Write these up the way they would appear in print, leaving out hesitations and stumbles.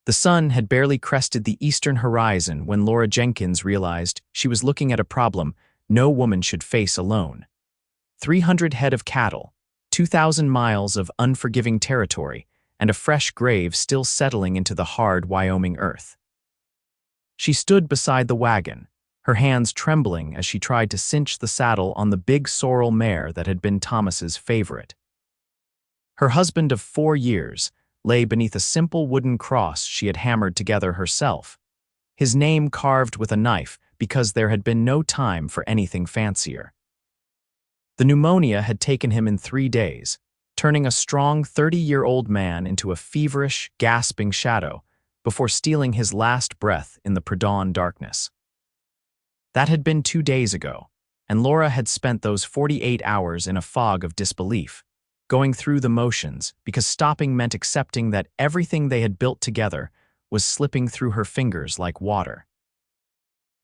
The sun had barely crested the eastern horizon when Laura Jenkins realized she was looking at a problem no woman should face alone. 300 head of cattle, 2,000 miles of unforgiving territory, and a fresh grave still settling into the hard Wyoming earth. She stood beside the wagon, her hands trembling as she tried to cinch the saddle on the big sorrel mare that had been Thomas's favorite. Her husband of 4 years lay beneath a simple wooden cross she had hammered together herself, his name carved with a knife because there had been no time for anything fancier. The pneumonia had taken him in 3 days, turning a strong 30-year-old man into a feverish, gasping shadow before stealing his last breath in the pre-dawn darkness. That had been 2 days ago, and Laura had spent those 48 hours in a fog of disbelief, going through the motions because stopping meant accepting that everything they had built together was slipping through her fingers like water.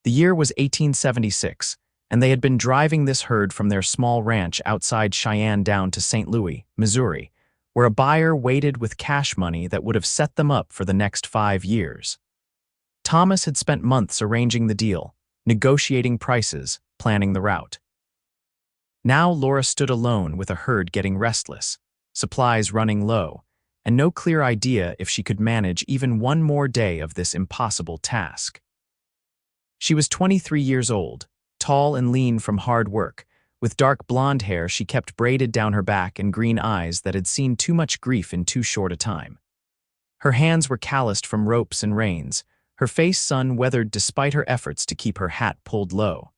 The year was 1876, and they had been driving this herd from their small ranch outside Cheyenne down to St. Louis, Missouri, where a buyer waited with cash money that would have set them up for the next 5 years. Thomas had spent months arranging the deal, negotiating prices, planning the route. Now Laura stood alone with a herd getting restless, supplies running low, and no clear idea if she could manage even one more day of this impossible task. She was 23 years old, tall and lean from hard work, with dark blonde hair she kept braided down her back and green eyes that had seen too much grief in too short a time. Her hands were calloused from ropes and reins, her face sun-weathered despite her efforts to keep her hat pulled low.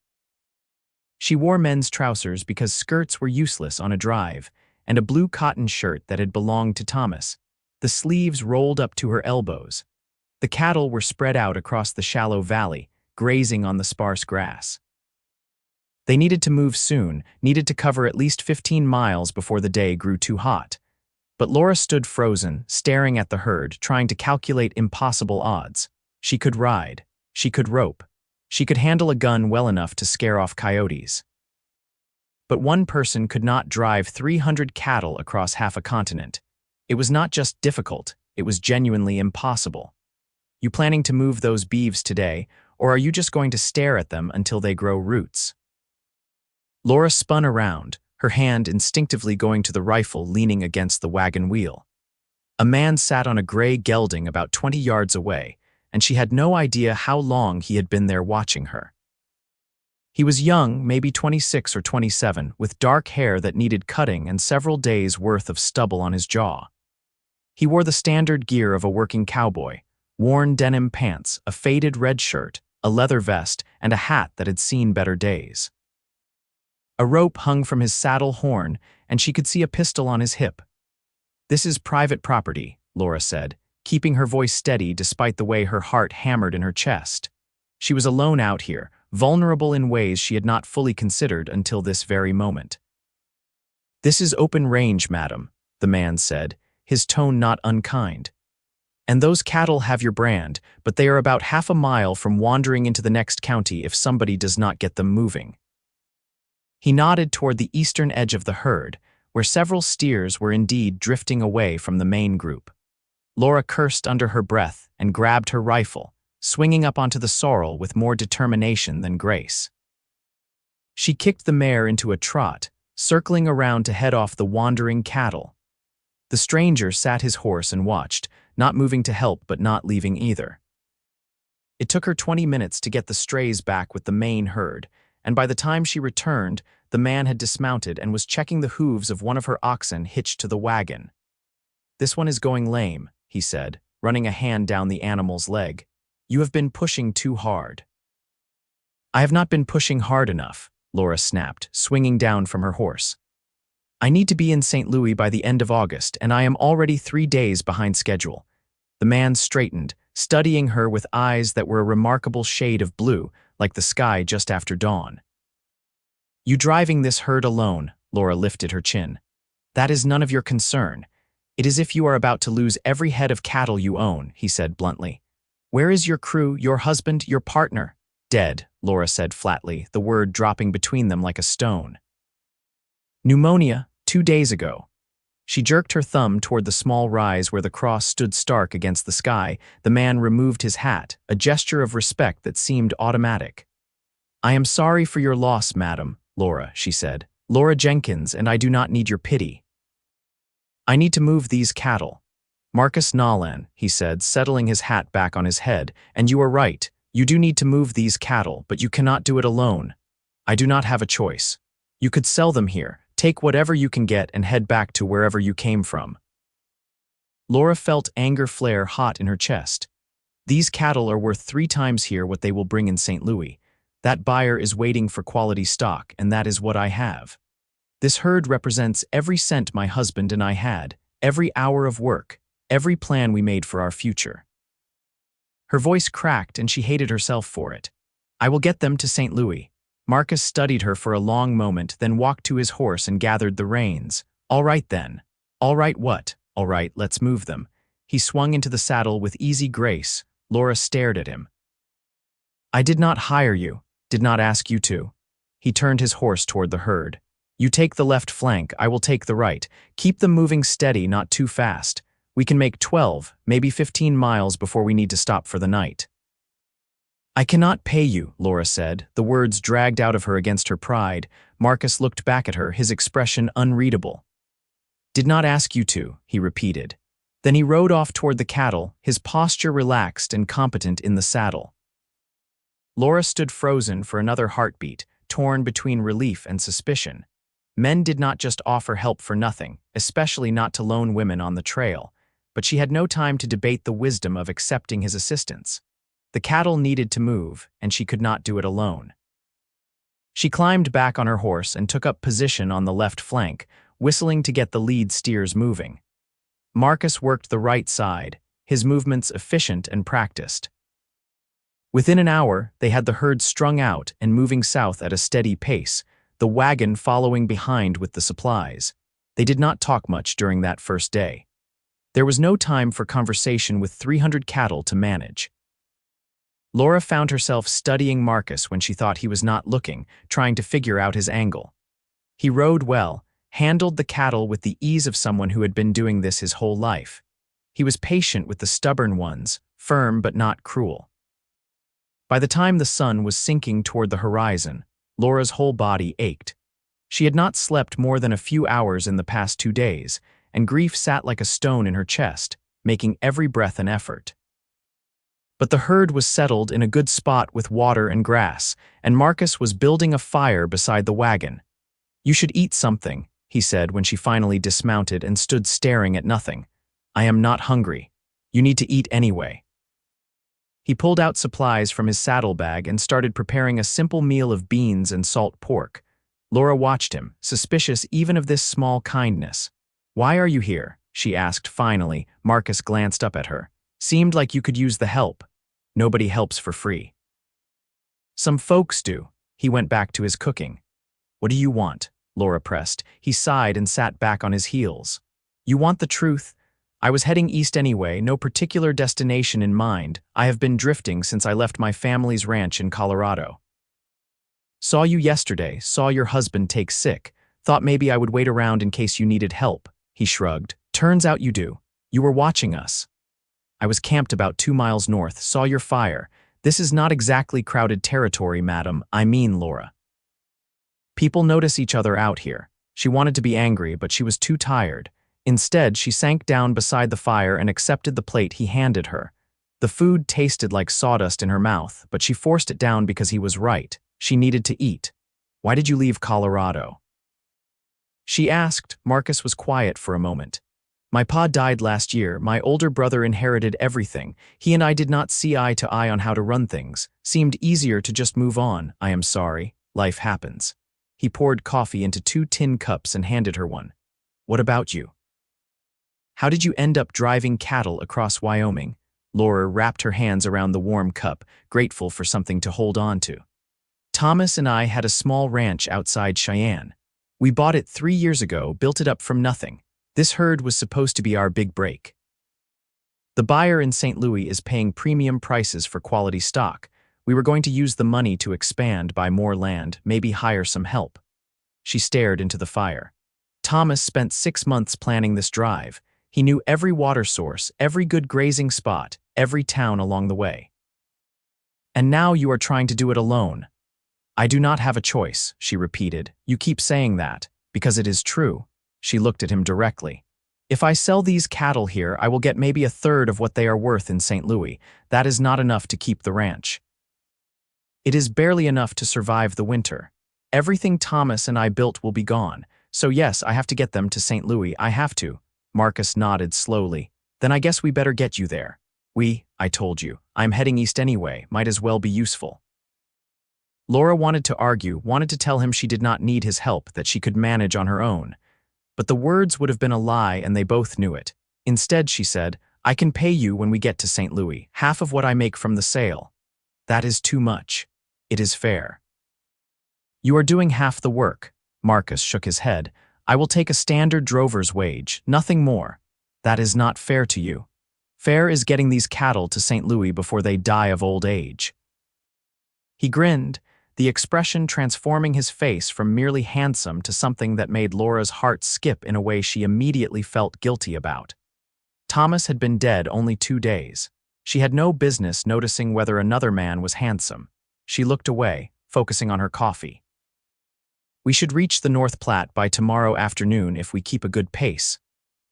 She wore men's trousers because skirts were useless on a drive, and a blue cotton shirt that had belonged to Thomas, the sleeves rolled up to her elbows. The cattle were spread out across the shallow valley, grazing on the sparse grass. They needed to move soon, needed to cover at least 15 miles before the day grew too hot. But Laura stood frozen, staring at the herd, trying to calculate impossible odds. She could ride. She could rope. She could handle a gun well enough to scare off coyotes. But one person could not drive 300 cattle across half a continent. It was not just difficult, it was genuinely impossible. You planning to move those beeves today, or are you just going to stare at them until they grow roots? Laura spun around, her hand instinctively going to the rifle leaning against the wagon wheel. A man sat on a gray gelding about 20 yards away, and she had no idea how long he had been there watching her. He was young, maybe 26 or 27, with dark hair that needed cutting and several days' worth of stubble on his jaw. He wore the standard gear of a working cowboy, worn denim pants, a faded red shirt, a leather vest, and a hat that had seen better days. A rope hung from his saddle horn, and she could see a pistol on his hip. "This is private property," Laura said, keeping her voice steady despite the way her heart hammered in her chest. She was alone out here, vulnerable in ways she had not fully considered until this very moment. "This is open range, madam," the man said, his tone not unkind. "And those cattle have your brand, but they are about half a mile from wandering into the next county if somebody does not get them moving." He nodded toward the eastern edge of the herd, where several steers were indeed drifting away from the main group. Laura cursed under her breath and grabbed her rifle, swinging up onto the sorrel with more determination than grace. She kicked the mare into a trot, circling around to head off the wandering cattle. The stranger sat his horse and watched, not moving to help but not leaving either. It took her 20 minutes to get the strays back with the main herd, and by the time she returned, the man had dismounted and was checking the hooves of one of her oxen hitched to the wagon. "This one is going lame," he said, running a hand down the animal's leg. "You have been pushing too hard." "I have not been pushing hard enough," Laura snapped, swinging down from her horse. "I need to be in St. Louis by the end of August, and I am already 3 days behind schedule." The man straightened, studying her with eyes that were a remarkable shade of blue, like the sky just after dawn. "You driving this herd alone," Laura lifted her chin. "That is none of your concern. It is if you are about to lose every head of cattle you own," he said bluntly. "Where is your crew, your husband, your partner?" "Dead," Laura said flatly, the word dropping between them like a stone. "Pneumonia, 2 days ago." She jerked her thumb toward the small rise where the cross stood stark against the sky. The man removed his hat, a gesture of respect that seemed automatic. "I am sorry for your loss, madam, Laura," she said. "Laura Jenkins, and I do not need your pity. I need to move these cattle." "Marcus Nolan," he said, settling his hat back on his head, "and you are right. You do need to move these cattle, but you cannot do it alone. I do not have a choice. You could sell them here, take whatever you can get, and head back to wherever you came from." Laura felt anger flare hot in her chest. "These cattle are worth 3 times here what they will bring in St. Louis. That buyer is waiting for quality stock, and that is what I have. This herd represents every cent my husband and I had, every hour of work, every plan we made for our future." Her voice cracked, and she hated herself for it. "I will get them to St. Louis." Marcus studied her for a long moment, then walked to his horse and gathered the reins. "All right, then." "All right what?" "All right, let's move them." He swung into the saddle with easy grace. Laura stared at him. "I did not hire you, did not ask you to." He turned his horse toward the herd. "You take the left flank, I will take the right. Keep them moving steady, not too fast. We can make 12, maybe 15 miles before we need to stop for the night." "I cannot pay you," Laura said, the words dragged out of her against her pride. Marcus looked back at her, his expression unreadable. "Did not ask you to," he repeated. Then he rode off toward the cattle, his posture relaxed and competent in the saddle. Laura stood frozen for another heartbeat, torn between relief and suspicion. Men did not just offer help for nothing, especially not to lone women on the trail, but she had no time to debate the wisdom of accepting his assistance. The cattle needed to move, and she could not do it alone. She climbed back on her horse and took up position on the left flank, whistling to get the lead steers moving. Marcus worked the right side, his movements efficient and practiced. Within an hour, they had the herd strung out and moving south at a steady pace, the wagon following behind with the supplies. They did not talk much during that first day. There was no time for conversation with 300 cattle to manage. Laura found herself studying Marcus when she thought he was not looking, trying to figure out his angle. He rode well, handled the cattle with the ease of someone who had been doing this his whole life. He was patient with the stubborn ones, firm but not cruel. By the time the sun was sinking toward the horizon, Laura's whole body ached. She had not slept more than a few hours in the past 2 days, and grief sat like a stone in her chest, making every breath an effort. But the herd was settled in a good spot with water and grass, and Marcus was building a fire beside the wagon. "You should eat something," he said when she finally dismounted and stood staring at nothing. "I am not hungry. You need to eat anyway." He pulled out supplies from his saddlebag and started preparing a simple meal of beans and salt pork. Laura watched him, suspicious even of this small kindness. "Why are you here?" she asked finally. Marcus glanced up at her. "Seemed like you could use the help." "Nobody helps for free." "Some folks do." He went back to his cooking. "What do you want?" Laura pressed. He sighed and sat back on his heels. "You want the truth? I was heading east anyway, no particular destination in mind. I have been drifting since I left my family's ranch in Colorado. Saw you yesterday, saw your husband take sick. Thought maybe I would wait around in case you needed help." He shrugged. "Turns out you do. You were watching us." "I was camped about 2 miles north, saw your fire. This is not exactly crowded territory, madam. I mean, Laura. People notice each other out here." She wanted to be angry, but she was too tired. Instead, she sank down beside the fire and accepted the plate he handed her. The food tasted like sawdust in her mouth, but she forced it down because he was right. She needed to eat. "Why did you leave Colorado?" she asked. Marcus was quiet for a moment. "My pa died last year. My older brother inherited everything. He and I did not see eye to eye on how to run things. Seemed easier to just move on. I am sorry. Life happens." He poured coffee into 2 tin cups and handed her one. "What about you? How did you end up driving cattle across Wyoming?" Laura wrapped her hands around the warm cup, grateful for something to hold on to. "Thomas and I had a small ranch outside Cheyenne. We bought it 3 years ago, built it up from nothing. This herd was supposed to be our big break. The buyer in St. Louis is paying premium prices for quality stock. We were going to use the money to expand, buy more land, maybe hire some help." She stared into the fire. Thomas spent 6 months planning this drive. He knew every water source, every good grazing spot, every town along the way. And now you are trying to do it alone. I do not have a choice, she repeated. You keep saying that, because it is true. She looked at him directly. If I sell these cattle here, I will get maybe a third of what they are worth in St. Louis. That is not enough to keep the ranch. It is barely enough to survive the winter. Everything Thomas and I built will be gone. So yes, I have to get them to St. Louis. I have to. Marcus nodded slowly. Then I guess we better get you there. I told you. I'm heading east anyway. Might as well be useful. Laura wanted to argue, wanted to tell him she did not need his help, that she could manage on her own. But the words would have been a lie, and they both knew it. Instead, she said, I can pay you when we get to St. Louis, half of what I make from the sale. That is too much. It is fair. You are doing half the work. Marcus shook his head. I will take a standard drover's wage, nothing more. That is not fair to you. Fair is getting these cattle to St. Louis before they die of old age. He grinned, the expression transforming his face from merely handsome to something that made Laura's heart skip in a way she immediately felt guilty about. Thomas had been dead only 2 days. She had no business noticing whether another man was handsome. She looked away, focusing on her coffee. We should reach the North Platte by tomorrow afternoon if we keep a good pace.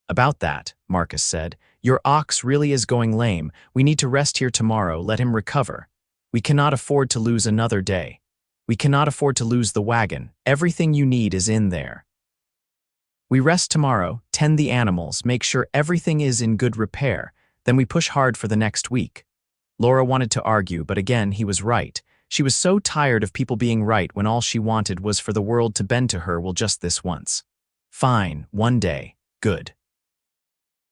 About that, Marcus said, your ox really is going lame. We need to rest here tomorrow, let him recover. We cannot afford to lose another day. We cannot afford to lose the wagon. Everything you need is in there. We rest tomorrow, tend the animals, make sure everything is in good repair, then we push hard for the next week. Laura wanted to argue, but again, he was right. She was so tired of people being right when all she wanted was for the world to bend to her, well, just this once. Fine, 1 day. Good.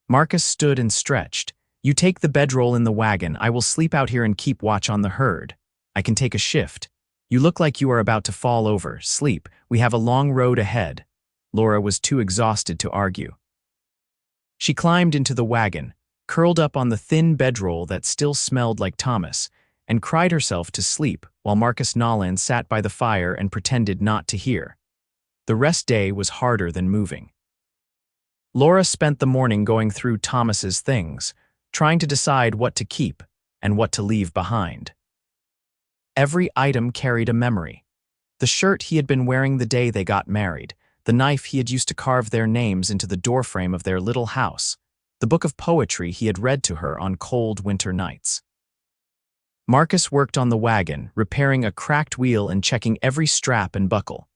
Marcus stood and stretched. You take the bedroll in the wagon. I will sleep out here and keep watch on the herd. I can take a shift. You look like you are about to fall over. Sleep. We have a long road ahead. Laura was too exhausted to argue. She climbed into the wagon, curled up on the thin bedroll that still smelled like Thomas, and cried herself to sleep while Marcus Nolan sat by the fire and pretended not to hear. The rest day was harder than moving. Laura spent the morning going through Thomas's things, trying to decide what to keep and what to leave behind. Every item carried a memory. The shirt he had been wearing the day they got married, the knife he had used to carve their names into the doorframe of their little house, the book of poetry he had read to her on cold winter nights. Marcus worked on the wagon, repairing a cracked wheel and checking every strap and buckle.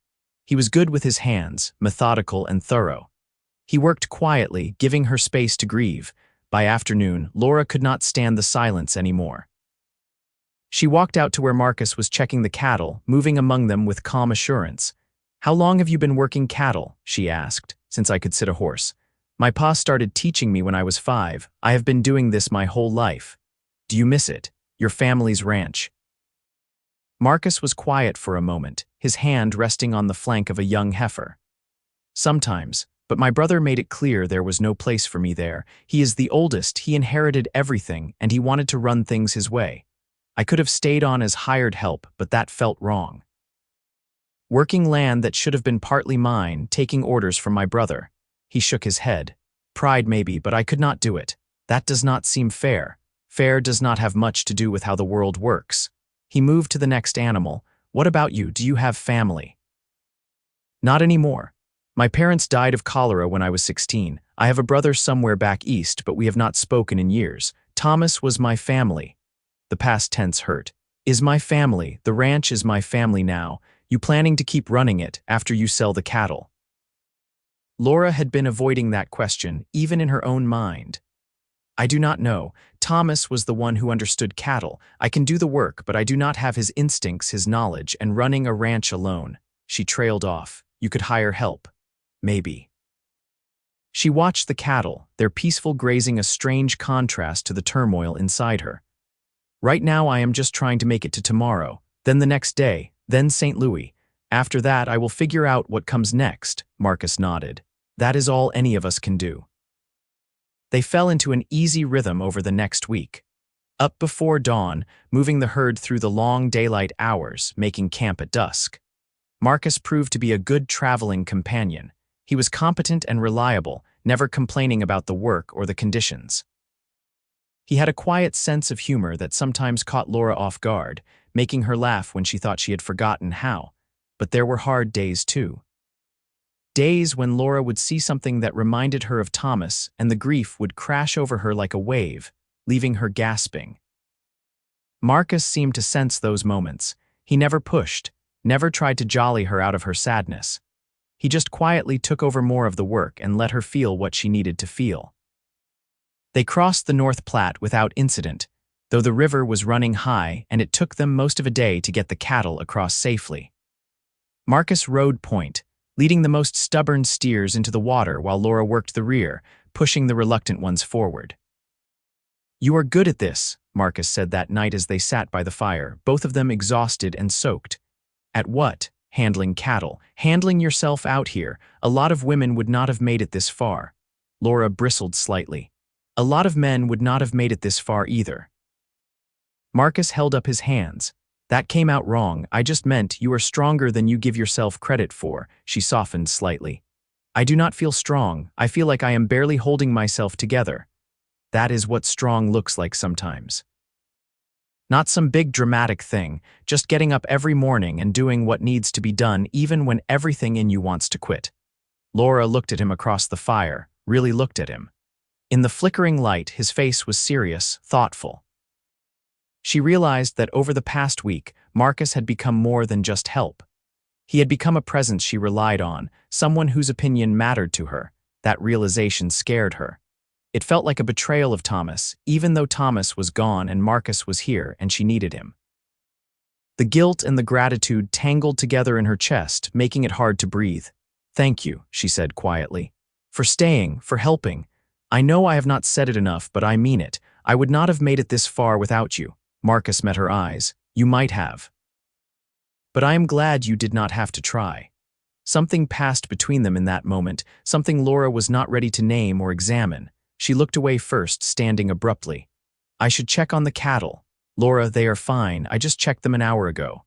He was good with his hands, methodical and thorough. He worked quietly, giving her space to grieve. By afternoon, Laura could not stand the silence anymore. She walked out to where Marcus was checking the cattle, moving among them with calm assurance. How long have you been working cattle? She asked, since I could sit a horse. My pa started teaching me when I was 5. I have been doing this my whole life. Do you miss it? Your family's ranch. Marcus was quiet for a moment, his hand resting on the flank of a young heifer. Sometimes, but my brother made it clear there was no place for me there. He is the oldest, he inherited everything, and he wanted to run things his way. I could have stayed on as hired help, but that felt wrong. Working land that should have been partly mine, taking orders from my brother. He shook his head. Pride maybe, but I could not do it. That does not seem fair. Fair does not have much to do with how the world works. He moved to the next animal. What about you? Do you have family? Not anymore. My parents died of cholera when I was 16. I have a brother somewhere back east, but we have not spoken in years. Thomas was my family. The past tense hurt. Is my family. The ranch is my family now. You planning to keep running it after you sell the cattle? Laura had been avoiding that question, even in her own mind. I do not know. Thomas was the one who understood cattle. I can do the work, but I do not have his instincts, his knowledge, and running a ranch alone. She trailed off. You could hire help. Maybe. She watched the cattle, their peaceful grazing a strange contrast to the turmoil inside her. Right now I am just trying to make it to tomorrow, then the next day, then St. Louis. After that I will figure out what comes next, Marcus nodded. That is all any of us can do. They fell into an easy rhythm over the next week. Up before dawn, moving the herd through the long daylight hours, making camp at dusk. Marcus proved to be a good traveling companion. He was competent and reliable, never complaining about the work or the conditions. He had a quiet sense of humor that sometimes caught Laura off guard, making her laugh when she thought she had forgotten how. But there were hard days too. Days when Laura would see something that reminded her of Thomas, and the grief would crash over her like a wave, leaving her gasping. Marcus seemed to sense those moments. He never pushed, never tried to jolly her out of her sadness. He just quietly took over more of the work and let her feel what she needed to feel. They crossed the North Platte without incident, though the river was running high and it took them most of a day to get the cattle across safely. Marcus rode point, leading the most stubborn steers into the water while Laura worked the rear, pushing the reluctant ones forward. "You are good at this," Marcus said that night as they sat by the fire, both of them exhausted and soaked. "At what? Handling cattle. Handling yourself out here. A lot of women would not have made it this far." Laura bristled slightly. "A lot of men would not have made it this far either." Marcus held up his hands. "That came out wrong. I just meant you are stronger than you give yourself credit for." She softened slightly. "I do not feel strong. I feel like I am barely holding myself together." That is what strong looks like sometimes. Not some big dramatic thing, just getting up every morning and doing what needs to be done even when everything in you wants to quit. Laura looked at him across the fire, really looked at him. In the flickering light, his face was serious, thoughtful. She realized that over the past week, Marcus had become more than just help. He had become a presence she relied on, someone whose opinion mattered to her. That realization scared her. It felt like a betrayal of Thomas, even though Thomas was gone and Marcus was here and she needed him. The guilt and the gratitude tangled together in her chest, making it hard to breathe. "Thank you," she said quietly. "For staying, for helping. I know I have not said it enough, but I mean it. I would not have made it this far without you." Marcus met her eyes. "You might have. But I am glad you did not have to try." Something passed between them in that moment, something Laura was not ready to name or examine. She looked away first, standing abruptly. "I should check on the cattle." "Laura, they are fine. I just checked them an hour ago."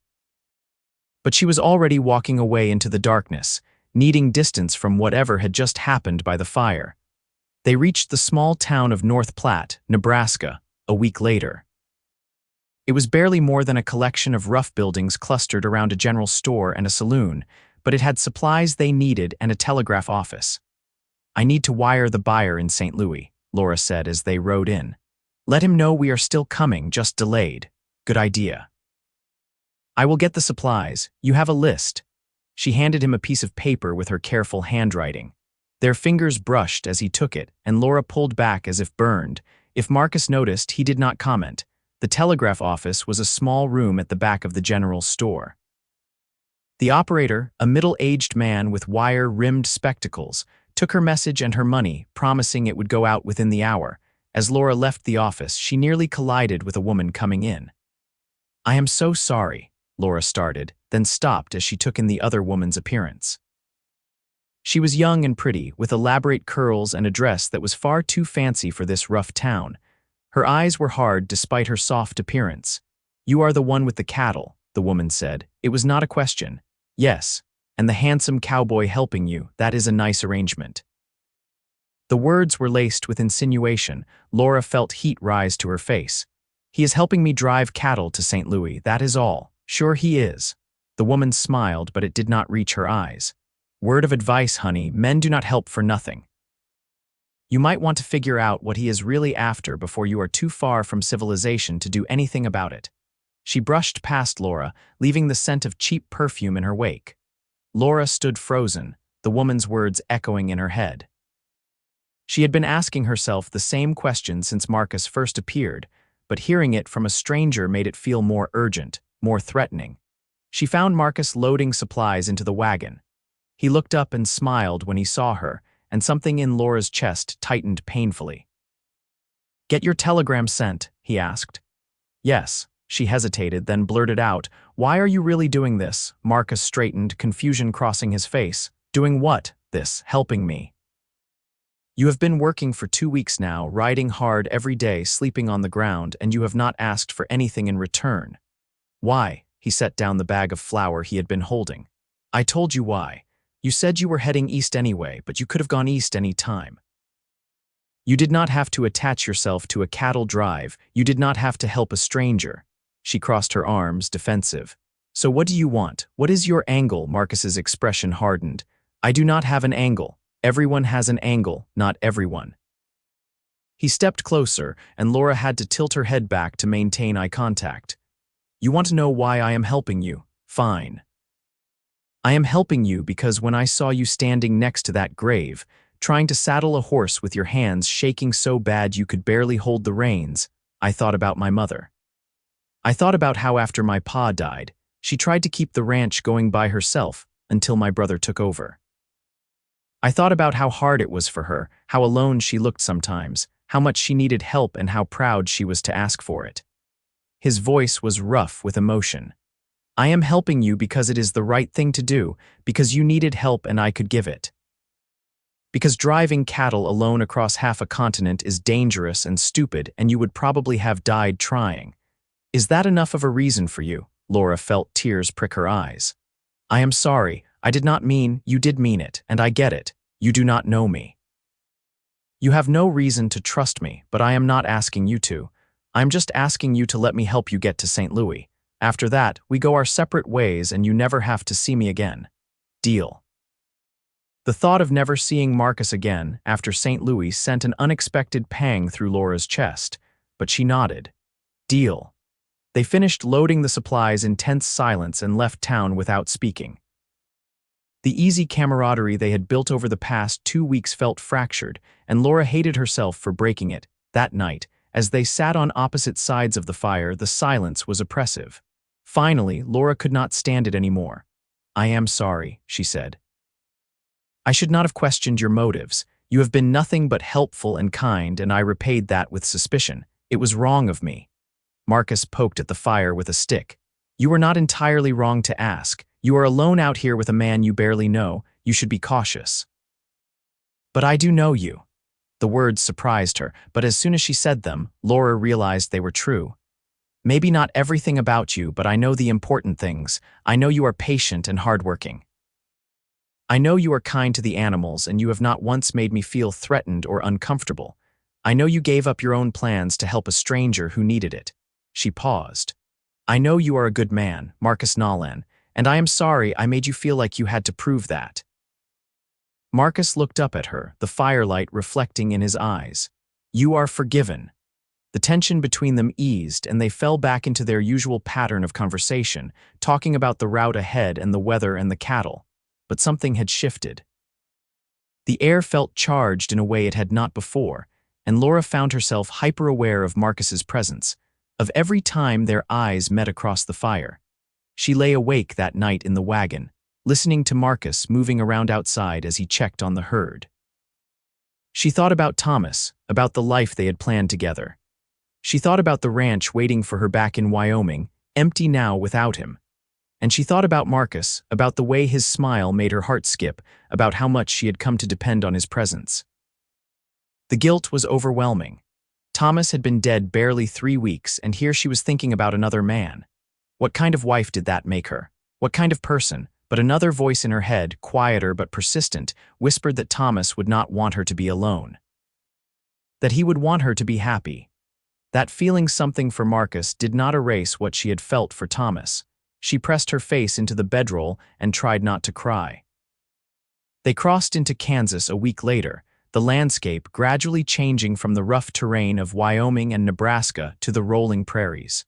But she was already walking away into the darkness, needing distance from whatever had just happened by the fire. They reached the small town of North Platte, Nebraska, a week later. It was barely more than a collection of rough buildings clustered around a general store and a saloon, but it had supplies they needed and a telegraph office. "I need to wire the buyer in St. Louis," Laura said as they rode in. "Let him know we are still coming, just delayed." "Good idea." "I will get the supplies. You have a list." She handed him a piece of paper with her careful handwriting. Their fingers brushed as he took it, and Laura pulled back as if burned. If Marcus noticed, he did not comment. The telegraph office was a small room at the back of the general store. The operator, a middle-aged man with wire-rimmed spectacles, took her message and her money, promising it would go out within the hour. As Laura left the office, she nearly collided with a woman coming in. "I am so sorry," Laura started, then stopped as she took in the other woman's appearance. She was young and pretty, with elaborate curls and a dress that was far too fancy for this rough town. Her eyes were hard despite her soft appearance. "You are the one with the cattle," the woman said. "It was not a question." "Yes, and the handsome cowboy helping you, that is a nice arrangement." The words were laced with insinuation. Laura felt heat rise to her face. "He is helping me drive cattle to St. Louis, that is all." "Sure he is." The woman smiled, but it did not reach her eyes. "Word of advice, honey, men do not help for nothing. You might want to figure out what he is really after before you are too far from civilization to do anything about it." She brushed past Laura, leaving the scent of cheap perfume in her wake. Laura stood frozen, the woman's words echoing in her head. She had been asking herself the same question since Marcus first appeared, but hearing it from a stranger made it feel more urgent, more threatening. She found Marcus loading supplies into the wagon. He looked up and smiled when he saw her, and something in Laura's chest tightened painfully. "Get your telegram sent?" he asked. "Yes." She hesitated, then blurted out, "Why are you really doing this?" Marcus straightened, confusion crossing his face. "Doing what? This, helping me." "You have been working for 2 weeks now, riding hard every day, sleeping on the ground, and you have not asked for anything in return." "Why?" He set down the bag of flour he had been holding. "I told you why. You said you were heading east anyway, but you could have gone east any time. You did not have to attach yourself to a cattle drive. You did not have to help a stranger. She crossed her arms, defensive. So what do you want? What is your angle? Marcus's expression hardened. I do not have an angle. Everyone has an angle, not everyone. He stepped closer, and Laura had to tilt her head back to maintain eye contact. You want to know why I am helping you? Fine. I am helping you because when I saw you standing next to that grave, trying to saddle a horse with your hands shaking so bad you could barely hold the reins, I thought about my mother. I thought about how after my pa died, she tried to keep the ranch going by herself until my brother took over. I thought about how hard it was for her, how alone she looked sometimes, how much she needed help and how proud she was to ask for it. His voice was rough with emotion. I am helping you because it is the right thing to do, because you needed help and I could give it. Because driving cattle alone across half a continent is dangerous and stupid and you would probably have died trying. Is that enough of a reason for you? Laura felt tears prick her eyes. I am sorry, I did not mean, you did mean it, and I get it. You do not know me. You have no reason to trust me, but I am not asking you to. I'm just asking you to let me help you get to St. Louis. After that, we go our separate ways and you never have to see me again. Deal. The thought of never seeing Marcus again after St. Louis sent an unexpected pang through Laura's chest, but she nodded. Deal. They finished loading the supplies in tense silence and left town without speaking. The easy camaraderie they had built over the past 2 weeks felt fractured, and Laura hated herself for breaking it. That night, as they sat on opposite sides of the fire, the silence was oppressive. Finally, Laura could not stand it anymore. I am sorry, she said. I should not have questioned your motives. You have been nothing but helpful and kind, and I repaid that with suspicion. It was wrong of me. Marcus poked at the fire with a stick. You were not entirely wrong to ask. You are alone out here with a man you barely know. You should be cautious. But I do know you. The words surprised her, but as soon as she said them, Laura realized they were true. Maybe not everything about you, but I know the important things. I know you are patient and hardworking. I know you are kind to the animals, and you have not once made me feel threatened or uncomfortable. I know you gave up your own plans to help a stranger who needed it. She paused. I know you are a good man, Marcus Nolan, and I am sorry I made you feel like you had to prove that. Marcus looked up at her, the firelight reflecting in his eyes. You are forgiven. The tension between them eased, and they fell back into their usual pattern of conversation, talking about the route ahead and the weather and the cattle. But something had shifted. The air felt charged in a way it had not before, and Laura found herself hyper-aware of Marcus's presence, of every time their eyes met across the fire. She lay awake that night in the wagon, listening to Marcus moving around outside as he checked on the herd. She thought about Thomas, about the life they had planned together. She thought about the ranch waiting for her back in Wyoming, empty now without him. And she thought about Marcus, about the way his smile made her heart skip, about how much she had come to depend on his presence. The guilt was overwhelming. Thomas had been dead barely 3 weeks, and here she was thinking about another man. What kind of wife did that make her? What kind of person? But another voice in her head, quieter but persistent, whispered that Thomas would not want her to be alone. That he would want her to be happy. That feeling something for Marcus did not erase what she had felt for Thomas. She pressed her face into the bedroll and tried not to cry. They crossed into Kansas a week later, the landscape gradually changing from the rough terrain of Wyoming and Nebraska to the rolling prairies.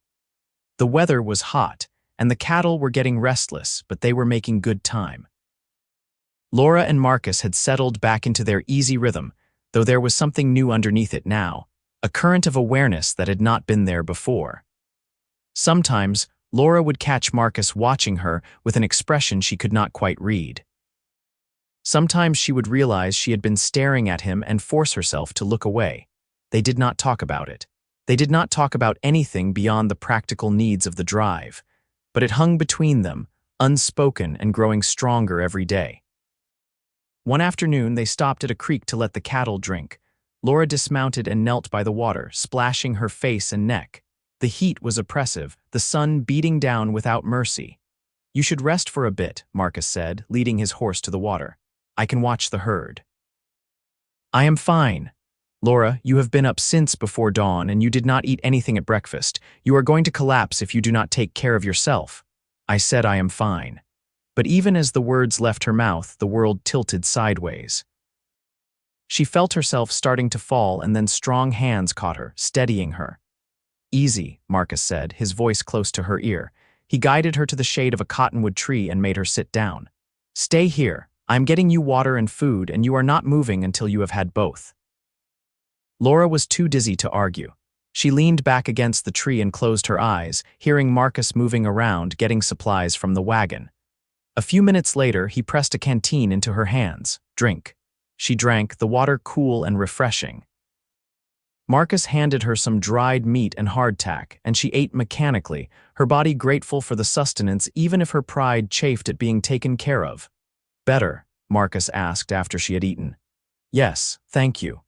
The weather was hot, and the cattle were getting restless, but they were making good time. Laura and Marcus had settled back into their easy rhythm, though there was something new underneath it now, a current of awareness that had not been there before. Sometimes, Laura would catch Marcus watching her with an expression she could not quite read. Sometimes she would realize she had been staring at him and force herself to look away. They did not talk about it. They did not talk about anything beyond the practical needs of the drive, but it hung between them, unspoken and growing stronger every day. One afternoon, they stopped at a creek to let the cattle drink. Laura dismounted and knelt by the water, splashing her face and neck. The heat was oppressive, the sun beating down without mercy. You should rest for a bit, Marcus said, leading his horse to the water. I can watch the herd. I am fine. Laura, you have been up since before dawn and you did not eat anything at breakfast. You are going to collapse if you do not take care of yourself. I said I am fine. But even as the words left her mouth, the world tilted sideways. She felt herself starting to fall and then strong hands caught her, steadying her. Easy, Marcus said, his voice close to her ear. He guided her to the shade of a cottonwood tree and made her sit down. Stay here. I'm getting you water and food and you are not moving until you have had both. Laura was too dizzy to argue. She leaned back against the tree and closed her eyes, hearing Marcus moving around, getting supplies from the wagon. A few minutes later, he pressed a canteen into her hands. Drink. She drank, the water cool and refreshing. Marcus handed her some dried meat and hardtack, and she ate mechanically, her body grateful for the sustenance even if her pride chafed at being taken care of. Better? Marcus asked after she had eaten. Yes, thank you.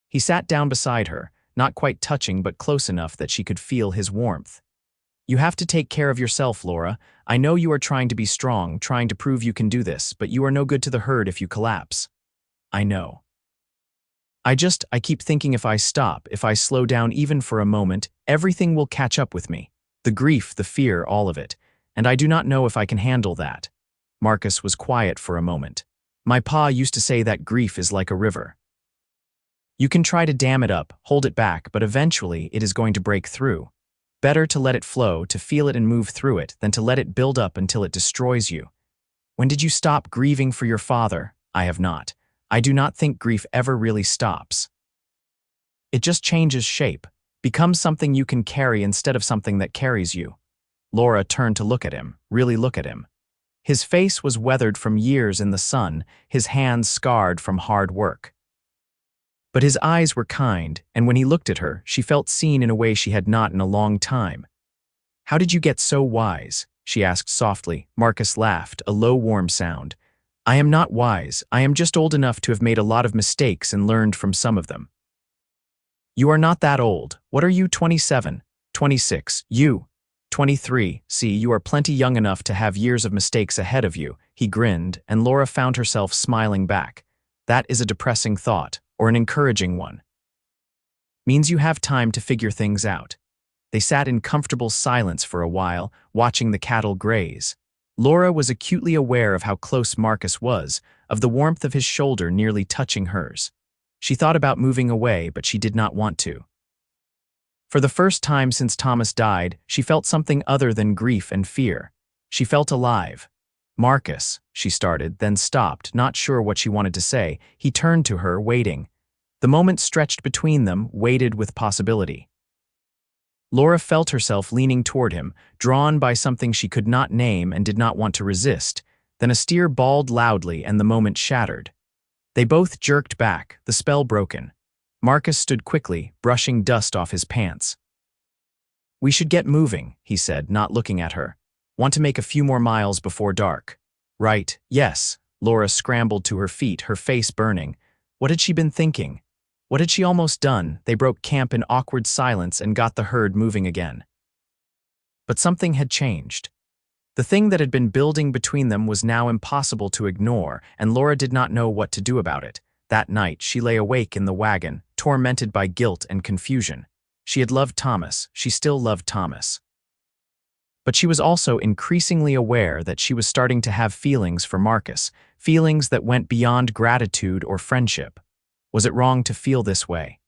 He sat down beside her, not quite touching but close enough that she could feel his warmth. You have to take care of yourself, Laura. I know you are trying to be strong, trying to prove you can do this, but you are no good to the herd if you collapse. I know. I keep thinking if I stop, if I slow down even for a moment, everything will catch up with me. The grief, the fear, all of it. And I do not know if I can handle that. Marcus was quiet for a moment. My pa used to say that grief is like a river. You can try to dam it up, hold it back, but eventually it is going to break through. Better to let it flow, to feel it and move through it, than to let it build up until it destroys you. When did you stop grieving for your father? I have not. I do not think grief ever really stops. It just changes shape, becomes something you can carry instead of something that carries you. Laura turned to look at him, really look at him. His face was weathered from years in the sun, his hands scarred from hard work. But his eyes were kind, and when he looked at her, she felt seen in a way she had not in a long time. How did you get so wise? She asked softly. Marcus laughed, a low, warm sound. I am not wise. I am just old enough to have made a lot of mistakes and learned from some of them. You are not that old. What are you, 27? 26. You? 23. See, you are plenty young enough to have years of mistakes ahead of you. He grinned, and Laura found herself smiling back. That is a depressing thought, or an encouraging one. Means you have time to figure things out. They sat in comfortable silence for a while, watching the cattle graze. Laura was acutely aware of how close Marcus was, of the warmth of his shoulder nearly touching hers. She thought about moving away, but she did not want to. For the first time since Thomas died, she felt something other than grief and fear. She felt alive. Marcus, she started, then stopped, not sure what she wanted to say. He turned to her, waiting. The moment stretched between them, weighted with possibility. Laura felt herself leaning toward him, drawn by something she could not name and did not want to resist. Then a steer bawled loudly and the moment shattered. They both jerked back, the spell broken. Marcus stood quickly, brushing dust off his pants. We should get moving, he said, not looking at her. Want to make a few more miles before dark. Right, yes. Laura scrambled to her feet, her face burning. What had she been thinking? What had she almost done? They broke camp in awkward silence and got the herd moving again. But something had changed. The thing that had been building between them was now impossible to ignore, and Laura did not know what to do about it. That night, she lay awake in the wagon, tormented by guilt and confusion. She had loved Thomas. She still loved Thomas. But she was also increasingly aware that she was starting to have feelings for Marcus, feelings that went beyond gratitude or friendship. Was it wrong to feel this way?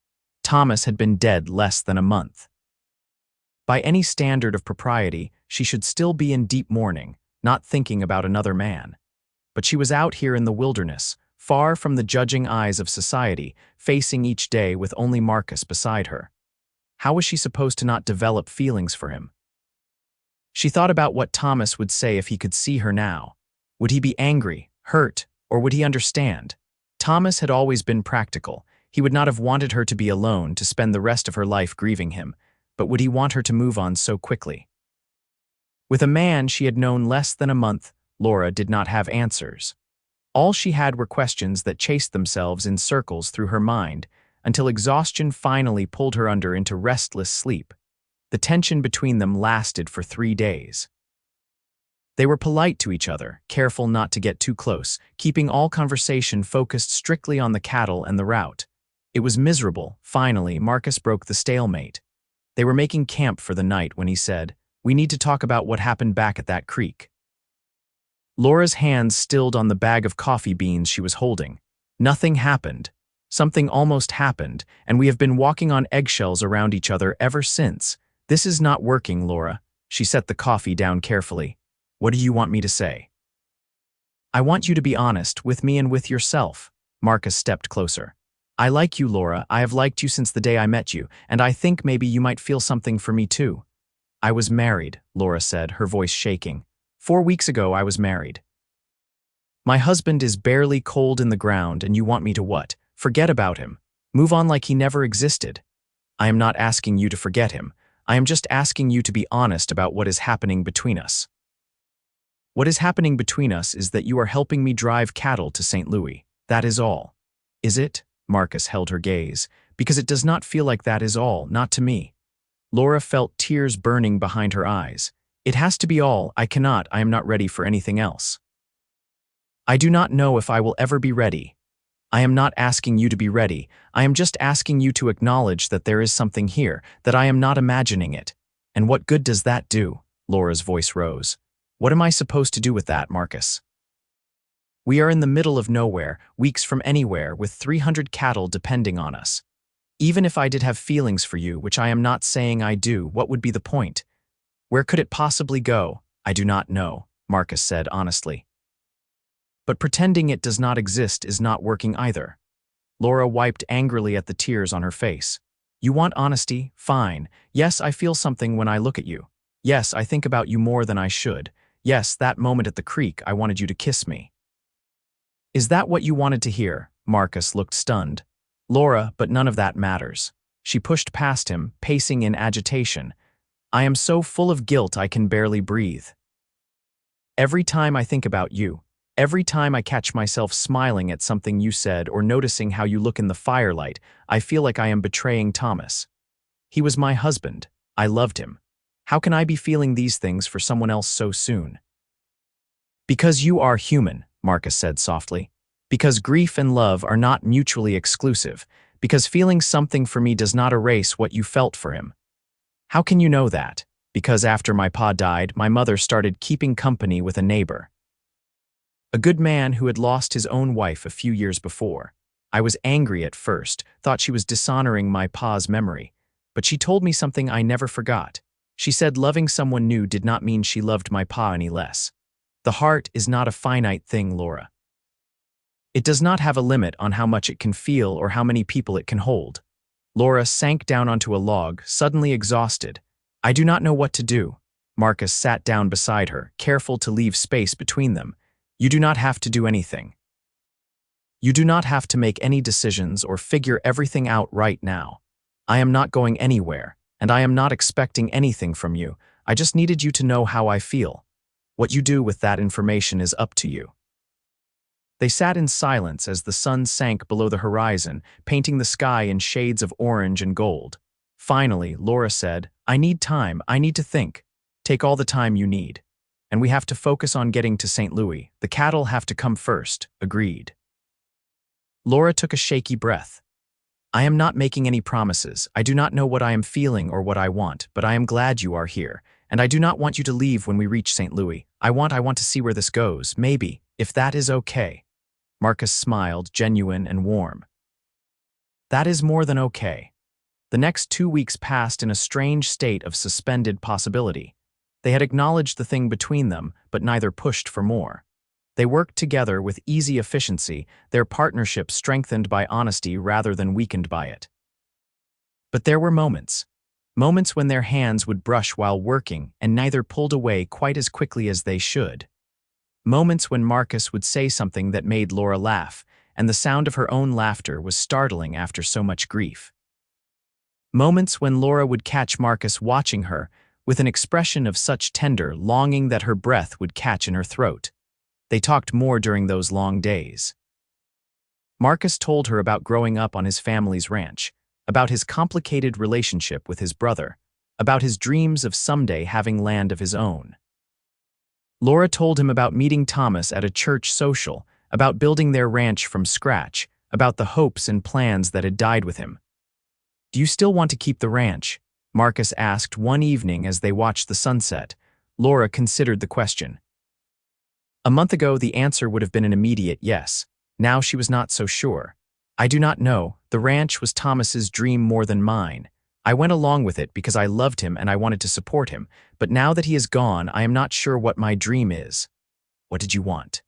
Thomas had been dead less than a month. By any standard of propriety, she should still be in deep mourning, not thinking about another man. But she was out here in the wilderness, far from the judging eyes of society, facing each day with only Marcus beside her. How was she supposed to not develop feelings for him? She thought about what Thomas would say if he could see her now. Would he be angry, hurt, or would he understand? Thomas had always been practical. He would not have wanted her to be alone, to spend the rest of her life grieving him, but would he want her to move on so quickly? With a man she had known less than a month, Laura did not have answers. All she had were questions that chased themselves in circles through her mind, until exhaustion finally pulled her under into restless sleep. The tension between them lasted for 3 days. They were polite to each other, careful not to get too close, keeping all conversation focused strictly on the cattle and the route. It was miserable. Finally, Marcus broke the stalemate. They were making camp for the night when he said, "We need to talk about what happened back at that creek." Laura's hands stilled on the bag of coffee beans she was holding. Nothing happened. Something almost happened, and we have been walking on eggshells around each other ever since. This is not working, Laura. She set the coffee down carefully. What do you want me to say? I want you to be honest with me and with yourself. Marcus stepped closer. I like you, Laura. I have liked you since the day I met you, and I think maybe you might feel something for me too. I was married, Laura said, her voice shaking. 4 weeks ago I was married. My husband is barely cold in the ground, and you want me to what? Forget about him. Move on like he never existed. I am not asking you to forget him. I am just asking you to be honest about what is happening between us. What is happening between us is that you are helping me drive cattle to St. Louis. That is all. Is it? Marcus held her gaze. Because it does not feel like that is all, not to me. Laura felt tears burning behind her eyes. It has to be all. I am not ready for anything else. I do not know if I will ever be ready. I am not asking you to be ready. I am just asking you to acknowledge that there is something here, that I am not imagining it. And what good does that do? Laura's voice rose. What am I supposed to do with that, Marcus? We are in the middle of nowhere, weeks from anywhere, with 300 cattle depending on us. Even if I did have feelings for you, which I am not saying I do, what would be the point? Where could it possibly go? I do not know, Marcus said honestly. But pretending it does not exist is not working either. Laura wiped angrily at the tears on her face. You want honesty? Fine. Yes, I feel something when I look at you. Yes, I think about you more than I should. Yes, that moment at the creek, I wanted you to kiss me. Is that what you wanted to hear? Marcus looked stunned. Laura, but none of that matters. She pushed past him, pacing in agitation. I am so full of guilt I can barely breathe. Every time I think about you, every time I catch myself smiling at something you said or noticing how you look in the firelight, I feel like I am betraying Thomas. He was my husband. I loved him. How can I be feeling these things for someone else so soon? Because you are human, Marcus said softly. Because grief and love are not mutually exclusive. Because feeling something for me does not erase what you felt for him. How can you know that? Because after my pa died, my mother started keeping company with a neighbor. A good man who had lost his own wife a few years before. I was angry at first, thought she was dishonoring my pa's memory. But she told me something I never forgot. She said loving someone new did not mean she loved my pa any less. The heart is not a finite thing, Laura. It does not have a limit on how much it can feel or how many people it can hold. Laura sank down onto a log, suddenly exhausted. I do not know what to do. Marcus sat down beside her, careful to leave space between them. You do not have to do anything. You do not have to make any decisions or figure everything out right now. I am not going anywhere, and I am not expecting anything from you. I just needed you to know how I feel. What you do with that information is up to you. They sat in silence as the sun sank below the horizon, painting the sky in shades of orange and gold. Finally, Laura said, I need time. I need to think. Take all the time you need. And we have to focus on getting to St. Louis. The cattle have to come first. Agreed. Laura took a shaky breath. I am not making any promises. I do not know what I am feeling or what I want, but I am glad you are here. And I do not want you to leave when we reach St. Louis. I want to see where this goes. Maybe, if that is okay. Marcus smiled, genuine and warm. That is more than okay. The next 2 weeks passed in a strange state of suspended possibility. They had acknowledged the thing between them, but neither pushed for more. They worked together with easy efficiency, their partnership strengthened by honesty rather than weakened by it. But there were moments when their hands would brush while working and neither pulled away quite as quickly as they should. Moments when Marcus would say something that made Laura laugh, and the sound of her own laughter was startling after so much grief. Moments when Laura would catch Marcus watching her with an expression of such tender longing that her breath would catch in her throat. They talked more during those long days. Marcus told her about growing up on his family's ranch, about his complicated relationship with his brother, about his dreams of someday having land of his own. Laura told him about meeting Thomas at a church social, about building their ranch from scratch, about the hopes and plans that had died with him. "Do you still want to keep the ranch?" Marcus asked one evening as they watched the sunset. Laura considered the question. A month ago, the answer would have been an immediate yes. Now she was not so sure. "I do not know. The ranch was Thomas's dream more than mine. I went along with it because I loved him and I wanted to support him, but now that he is gone, I am not sure what my dream is." "What did you want?"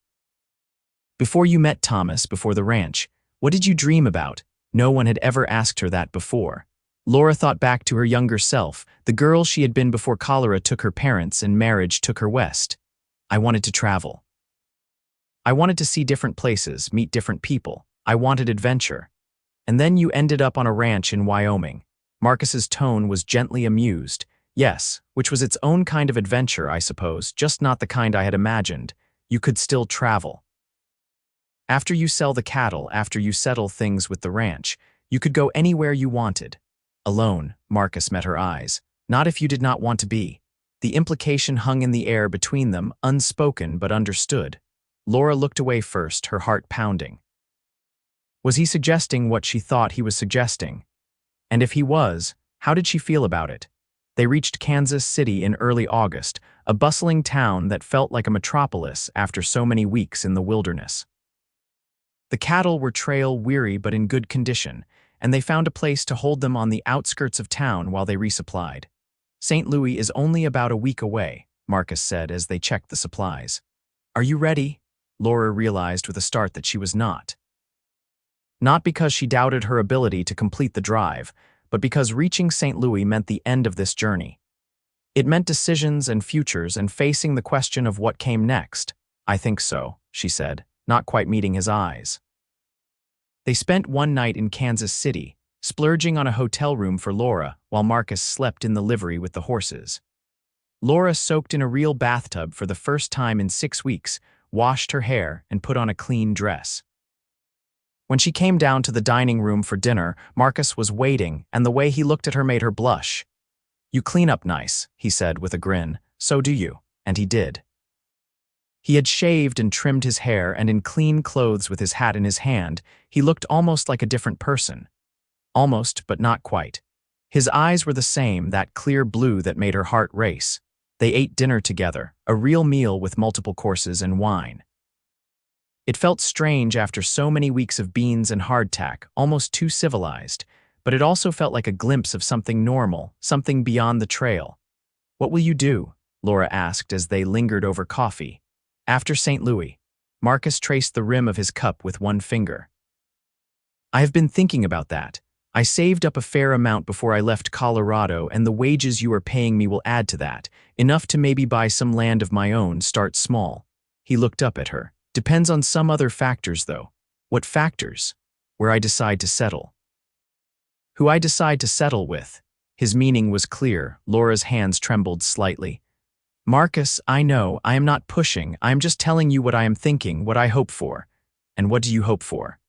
"Before you met Thomas, before the ranch, what did you dream about?" No one had ever asked her that before. Laura thought back to her younger self, the girl she had been before cholera took her parents and marriage took her west. "I wanted to travel. I wanted to see different places, meet different people. I wanted adventure. And then you ended up on a ranch in Wyoming." Marcus's tone was gently amused. "Yes, which was its own kind of adventure, I suppose, just not the kind I had imagined. You could still travel. After you sell the cattle, after you settle things with the ranch, you could go anywhere you wanted." Alone, Marcus met her eyes. Not if you did not want to be. The implication hung in the air between them, unspoken but understood. Laura looked away first, her heart pounding. Was he suggesting what she thought he was suggesting? And if he was, how did she feel about it? They reached Kansas City in early August, a bustling town that felt like a metropolis after so many weeks in the wilderness. The cattle were trail-weary but in good condition, and they found a place to hold them on the outskirts of town while they resupplied. "St. Louis is only about a week away," Marcus said as they checked the supplies. "Are you ready?" Laura realized with a start that she was not. Not because she doubted her ability to complete the drive, but because reaching St. Louis meant the end of this journey. It meant decisions and futures and facing the question of what came next. "I think so," she said, not quite meeting his eyes. They spent one night in Kansas City, splurging on a hotel room for Laura while Marcus slept in the livery with the horses. Laura soaked in a real bathtub for the first time in 6 weeks, washed her hair, and put on a clean dress. When she came down to the dining room for dinner, Marcus was waiting, and the way he looked at her made her blush. "You clean up nice," he said with a grin. "So do you." And he did. He had shaved and trimmed his hair, and in clean clothes with his hat in his hand, he looked almost like a different person. Almost, but not quite. His eyes were the same, that clear blue that made her heart race. They ate dinner together, a real meal with multiple courses and wine. It felt strange after so many weeks of beans and hardtack, almost too civilized, but it also felt like a glimpse of something normal, something beyond the trail. "What will you do?" Laura asked as they lingered over coffee. "After St. Louis." Marcus traced the rim of his cup with one finger. "I have been thinking about that. I saved up a fair amount before I left Colorado, and the wages you are paying me will add to that, enough to maybe buy some land of my own, start small." He looked up at her. "Depends on some other factors, though." "What factors?" "Where I decide to settle." "Who I decide to settle with." His meaning was clear. Laura's hands trembled slightly. "Marcus, I know, I am not pushing. I am just telling you what I am thinking, what I hope for." "And what do you hope for?"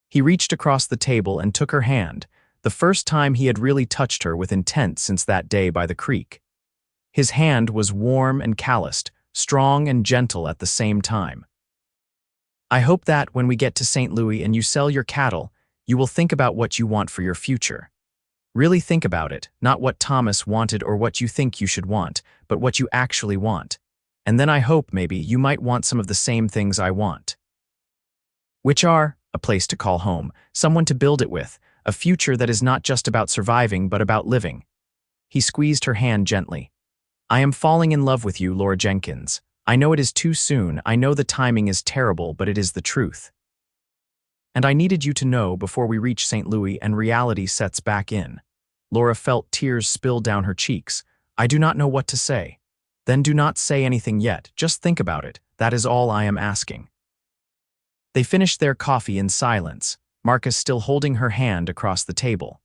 He reached across the table and took her hand, the first time he had really touched her with intent since that day by the creek. His hand was warm and calloused, strong and gentle at the same time. "I hope that when we get to St. Louis and you sell your cattle, you will think about what you want for your future. Really think about it, not what Thomas wanted or what you think you should want, but what you actually want. And then I hope maybe you might want some of the same things I want." "Which are?" "A place to call home, someone to build it with, a future that is not just about surviving but about living." He squeezed her hand gently. "I am falling in love with you, Laura Jenkins. I know it is too soon, I know the timing is terrible, but it is the truth. And I needed you to know before we reach St. Louis and reality sets back in." Laura felt tears spill down her cheeks. "I do not know what to say." "Then do not say anything yet, just think about it. That is all I am asking." They finished their coffee in silence, Marcus still holding her hand across the table.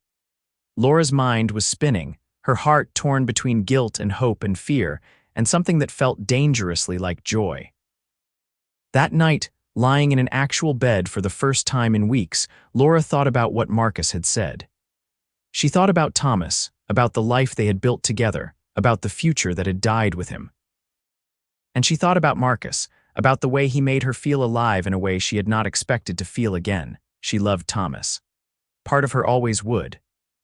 Laura's mind was spinning, her heart torn between guilt and hope and fear, and something that felt dangerously like joy. That night, lying in an actual bed for the first time in weeks, Laura thought about what Marcus had said. She thought about Thomas, about the life they had built together, about the future that had died with him. And she thought about Marcus, about the way he made her feel alive in a way she had not expected to feel again. She loved Thomas. Part of her always would.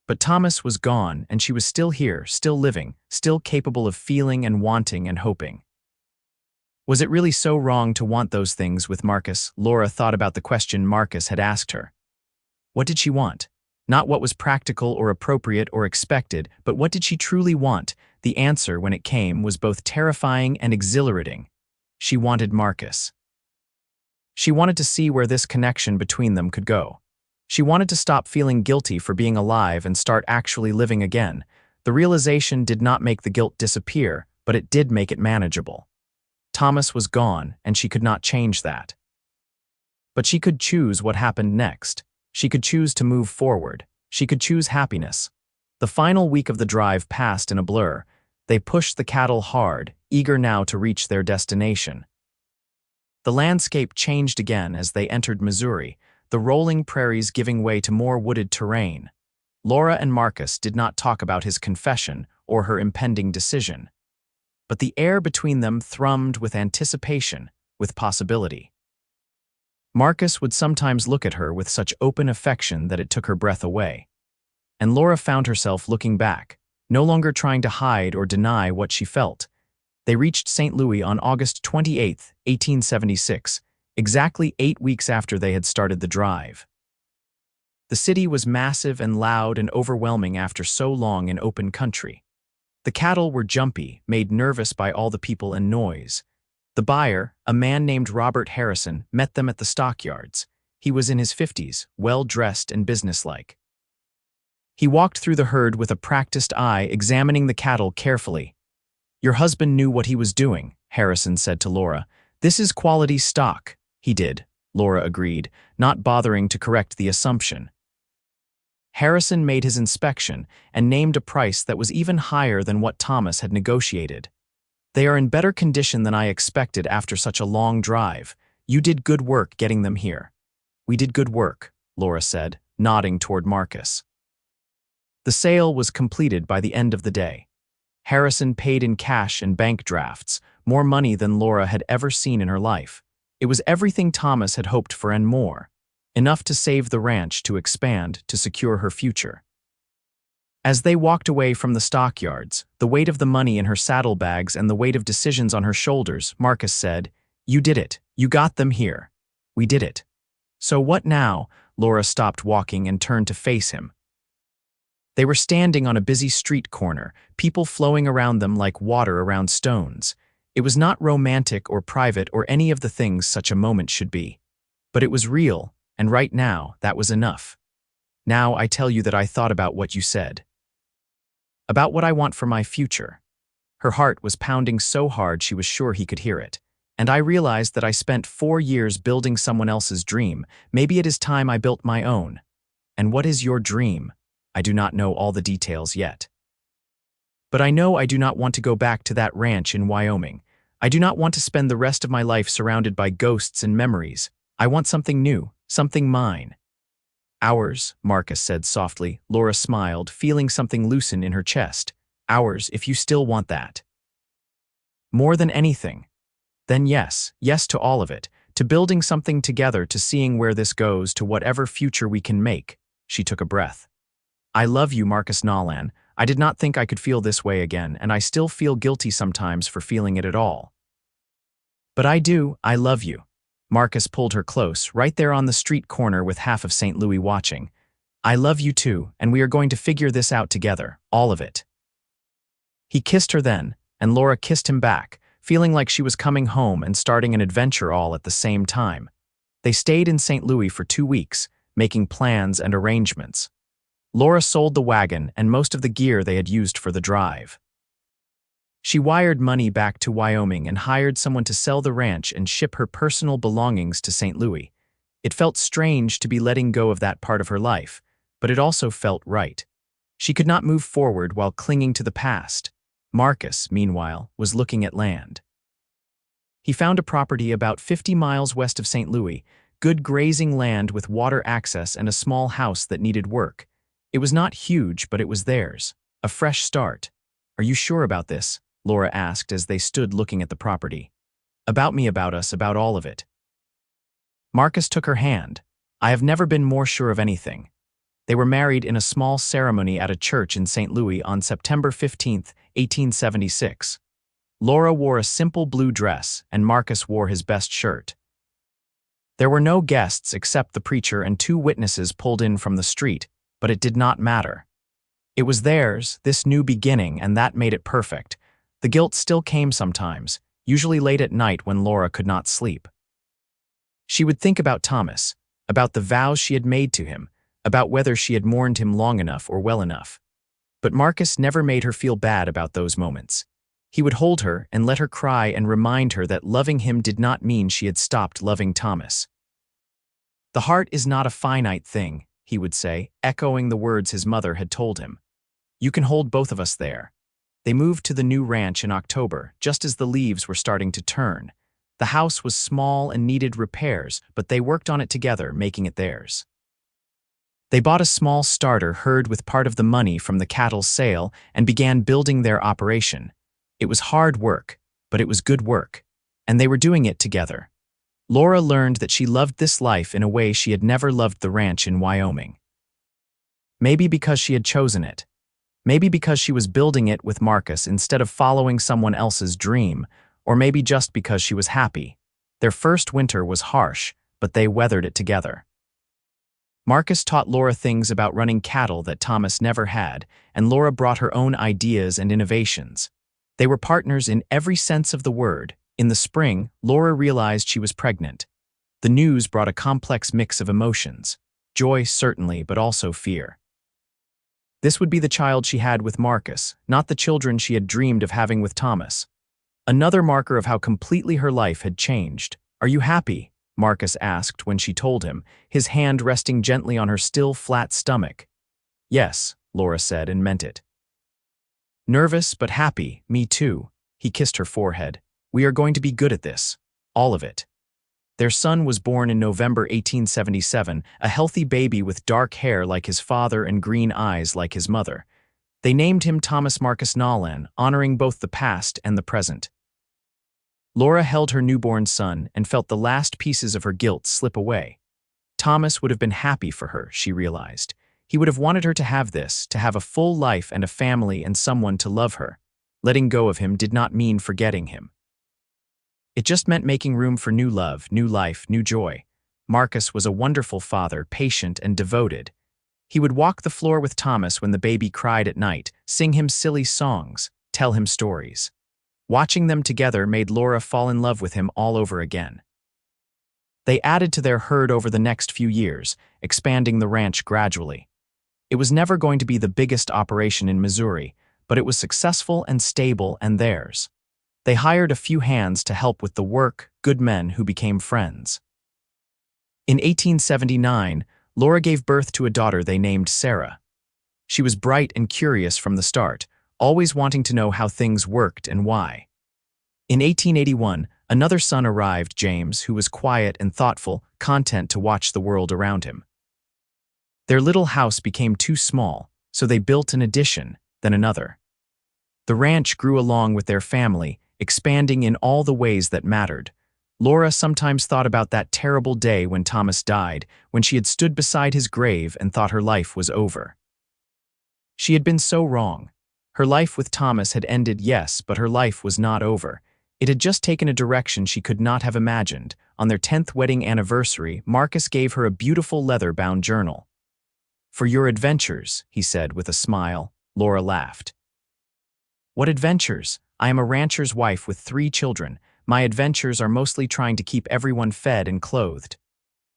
But Thomas was gone, and she was still here, still living, still capable of feeling and wanting and hoping. Was it really so wrong to want those things with Marcus? Laura thought about the question Marcus had asked her. What did she want? Not what was practical or appropriate or expected, but what did she truly want? The answer, when it came, was both terrifying and exhilarating. She wanted Marcus. She wanted to see where this connection between them could go. She wanted to stop feeling guilty for being alive and start actually living again. The realization did not make the guilt disappear, but it did make it manageable. Thomas was gone, and she could not change that. But she could choose what happened next. She could choose to move forward. She could choose happiness. The final week of the drive passed in a blur. They pushed the cattle hard, eager now to reach their destination. The landscape changed again as they entered Missouri, the rolling prairies giving way to more wooded terrain. Laura and Marcus did not talk about his confession or her impending decision. But the air between them thrummed with anticipation, with possibility. Marcus would sometimes look at her with such open affection that it took her breath away. And Laura found herself looking back, no longer trying to hide or deny what she felt. They reached St. Louis on August 28, 1876, exactly 8 weeks after they had started the drive. The city was massive and loud and overwhelming after so long in open country. The cattle were jumpy, made nervous by all the people and noise. The buyer, a man named Robert Harrison, met them at the stockyards. He was in his 50s, well-dressed and businesslike. He walked through the herd with a practiced eye, examining the cattle carefully. "Your husband knew what he was doing," Harrison said to Laura. "This is quality stock." "He did," Laura agreed, not bothering to correct the assumption. Harrison made his inspection and named a price that was even higher than what Thomas had negotiated. "They are in better condition than I expected after such a long drive. You did good work getting them here." "We did good work," Laura said, nodding toward Marcus. The sale was completed by the end of the day. Harrison paid in cash and bank drafts, more money than Laura had ever seen in her life. It was everything Thomas had hoped for and more. Enough to save the ranch, to expand, to secure her future. As they walked away from the stockyards, the weight of the money in her saddlebags and the weight of decisions on her shoulders, Marcus said, "You did it. You got them here. We did it." "So what now?" Laura stopped walking and turned to face him. They were standing on a busy street corner, people flowing around them like water around stones. It was not romantic or private or any of the things such a moment should be. But it was real. And right now, that was enough. "Now I tell you that I thought about what you said. About what I want for my future." Her heart was pounding so hard she was sure he could hear it. "And I realized that I spent 4 years building someone else's dream. Maybe it is time I built my own." "And what is your dream?" "I do not know all the details yet. But I know I do not want to go back to that ranch in Wyoming. I do not want to spend the rest of my life surrounded by ghosts and memories. I want something new. Something mine." "Ours," Marcus said softly. Laura smiled, feeling something loosen in her chest. "Ours, if you still want that." "More than anything." "Then yes, yes to all of it, to building something together, to seeing where this goes, to whatever future we can make." She took a breath. "I love you, Marcus Nolan. I did not think I could feel this way again, and I still feel guilty sometimes for feeling it at all. But I do, I love you." Marcus pulled her close, right there on the street corner with half of St. Louis watching. "I love you too, and we are going to figure this out together, all of it." He kissed her then, and Laura kissed him back, feeling like she was coming home and starting an adventure all at the same time. They stayed in St. Louis for 2 weeks, making plans and arrangements. Laura sold the wagon and most of the gear they had used for the drive. She wired money back to Wyoming and hired someone to sell the ranch and ship her personal belongings to St. Louis. It felt strange to be letting go of that part of her life, but it also felt right. She could not move forward while clinging to the past. Marcus, meanwhile, was looking at land. He found a property about 50 miles west of St. Louis, good grazing land with water access and a small house that needed work. It was not huge, but it was theirs. A fresh start. "Are you sure about this?" Laura asked as they stood looking at the property. About me, about us, about all of it. Marcus took her hand. I have never been more sure of anything. They were married in a small ceremony at a church in St. Louis on September 15, 1876. Laura wore a simple blue dress, and Marcus wore his best shirt. There were no guests except the preacher and 2 witnesses pulled in from the street, but it did not matter. It was theirs, this new beginning, and that made it perfect. The guilt still came sometimes, usually late at night when Laura could not sleep. She would think about Thomas, about the vows she had made to him, about whether she had mourned him long enough or well enough. But Marcus never made her feel bad about those moments. He would hold her and let her cry and remind her that loving him did not mean she had stopped loving Thomas. The heart is not a finite thing, he would say, echoing the words his mother had told him. You can hold both of us there. They moved to the new ranch in October, just as the leaves were starting to turn. The house was small and needed repairs, but they worked on it together, making it theirs. They bought a small starter herd with part of the money from the cattle sale and began building their operation. It was hard work, but it was good work, and they were doing it together. Laura learned that she loved this life in a way she had never loved the ranch in Wyoming. Maybe because she had chosen it. Maybe because she was building it with Marcus instead of following someone else's dream, or maybe just because she was happy. Their first winter was harsh, but they weathered it together. Marcus taught Laura things about running cattle that Thomas never had, and Laura brought her own ideas and innovations. They were partners in every sense of the word. In the spring, Laura realized she was pregnant. The news brought a complex mix of emotions. Joy, certainly, but also fear. This would be the child she had with Marcus, not the children she had dreamed of having with Thomas. Another marker of how completely her life had changed. "Are you happy?" Marcus asked when she told him, his hand resting gently on her still flat stomach. "Yes," Laura said and meant it. "Nervous but happy, me too." He kissed her forehead. "We are going to be good at this. All of it." Their son was born in November 1877, a healthy baby with dark hair like his father and green eyes like his mother. They named him Thomas Marcus Nolan, honoring both the past and the present. Laura held her newborn son and felt the last pieces of her guilt slip away. Thomas would have been happy for her, she realized. He would have wanted her to have this, to have a full life and a family and someone to love her. Letting go of him did not mean forgetting him. It just meant making room for new love, new life, new joy. Marcus was a wonderful father, patient and devoted. He would walk the floor with Thomas when the baby cried at night, sing him silly songs, tell him stories. Watching them together made Laura fall in love with him all over again. They added to their herd over the next few years, expanding the ranch gradually. It was never going to be the biggest operation in Missouri, but it was successful and stable and theirs. They hired a few hands to help with the work, good men who became friends. In 1879, Laura gave birth to a daughter they named Sarah. She was bright and curious from the start, always wanting to know how things worked and why. In 1881, another son arrived, James, who was quiet and thoughtful, content to watch the world around him. Their little house became too small, so they built an addition, then another. The ranch grew along with their family, expanding in all the ways that mattered. Laura sometimes thought about that terrible day when Thomas died, when she had stood beside his grave and thought her life was over. She had been so wrong. Her life with Thomas had ended, yes, but her life was not over. It had just taken a direction she could not have imagined. On their 10th wedding anniversary, Marcus gave her a beautiful leather-bound journal. "For your adventures," he said with a smile. Laura laughed. "What adventures? I am a rancher's wife with 3 children. My adventures are mostly trying to keep everyone fed and clothed."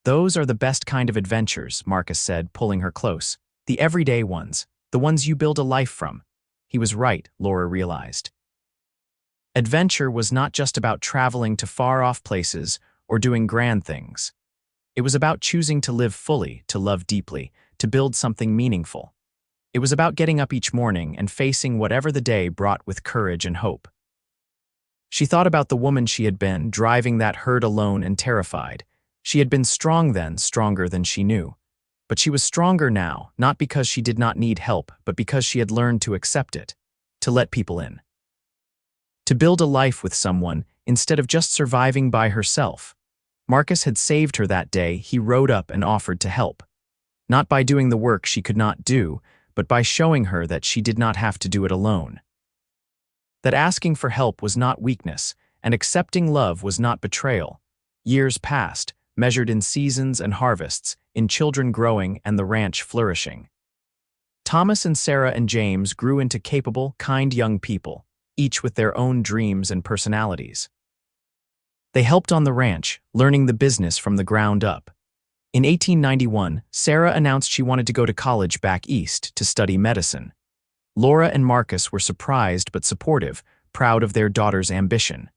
"Those are the best kind of adventures," Marcus said, pulling her close. "The everyday ones, the ones you build a life from." He was right, Laura realized. Adventure was not just about traveling to far-off places or doing grand things. It was about choosing to live fully, to love deeply, to build something meaningful. It was about getting up each morning and facing whatever the day brought with courage and hope. She thought about the woman she had been, driving that herd alone and terrified. She had been strong then, stronger than she knew. But she was stronger now, not because she did not need help, but because she had learned to accept it, to let people in. To build a life with someone, instead of just surviving by herself. Marcus had saved her that day. He rode up and offered to help. Not by doing the work she could not do, but by showing her that she did not have to do it alone. That asking for help was not weakness, and accepting love was not betrayal. Years passed, measured in seasons and harvests, in children growing and the ranch flourishing. Thomas and Sarah and James grew into capable, kind young people, each with their own dreams and personalities. They helped on the ranch, learning the business from the ground up. In 1891, Sarah announced she wanted to go to college back east to study medicine. Laura and Marcus were surprised but supportive, proud of their daughter's ambition.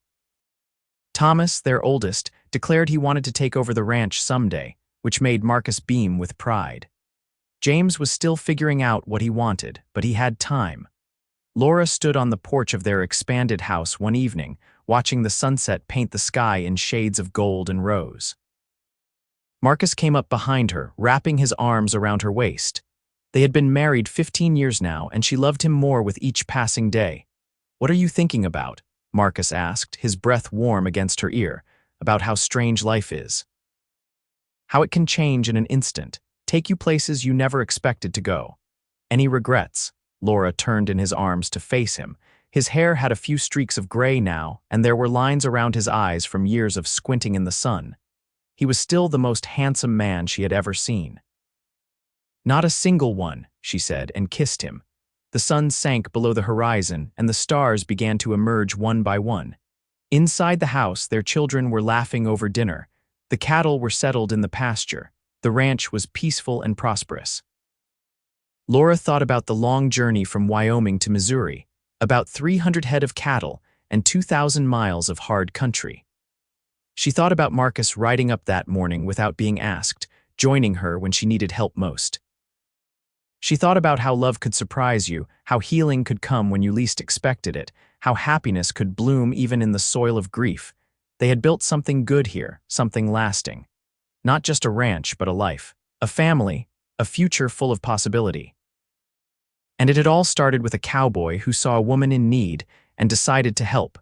Thomas, their oldest, declared he wanted to take over the ranch someday, which made Marcus beam with pride. James was still figuring out what he wanted, but he had time. Laura stood on the porch of their expanded house one evening, watching the sunset paint the sky in shades of gold and rose. Marcus came up behind her, wrapping his arms around her waist. They had been married 15 years now, and she loved him more with each passing day. "What are you thinking about?" Marcus asked, his breath warm against her ear. "About how strange life is. How it can change in an instant, take you places you never expected to go. Any regrets?" Laura turned in his arms to face him. His hair had a few streaks of gray now, and there were lines around his eyes from years of squinting in the sun. He was still the most handsome man she had ever seen. "Not a single one," she said, and kissed him. The sun sank below the horizon, and the stars began to emerge one by one. Inside the house, their children were laughing over dinner. The cattle were settled in the pasture. The ranch was peaceful and prosperous. Laura thought about the long journey from Wyoming to Missouri, about 300 head of cattle and 2,000 miles of hard country. She thought about Marcus riding up that morning without being asked, joining her when she needed help most. She thought about how love could surprise you, how healing could come when you least expected it, how happiness could bloom even in the soil of grief. They had built something good here, something lasting. Not just a ranch, but a life, a family, a future full of possibility. And it had all started with a cowboy who saw a woman in need and decided to help,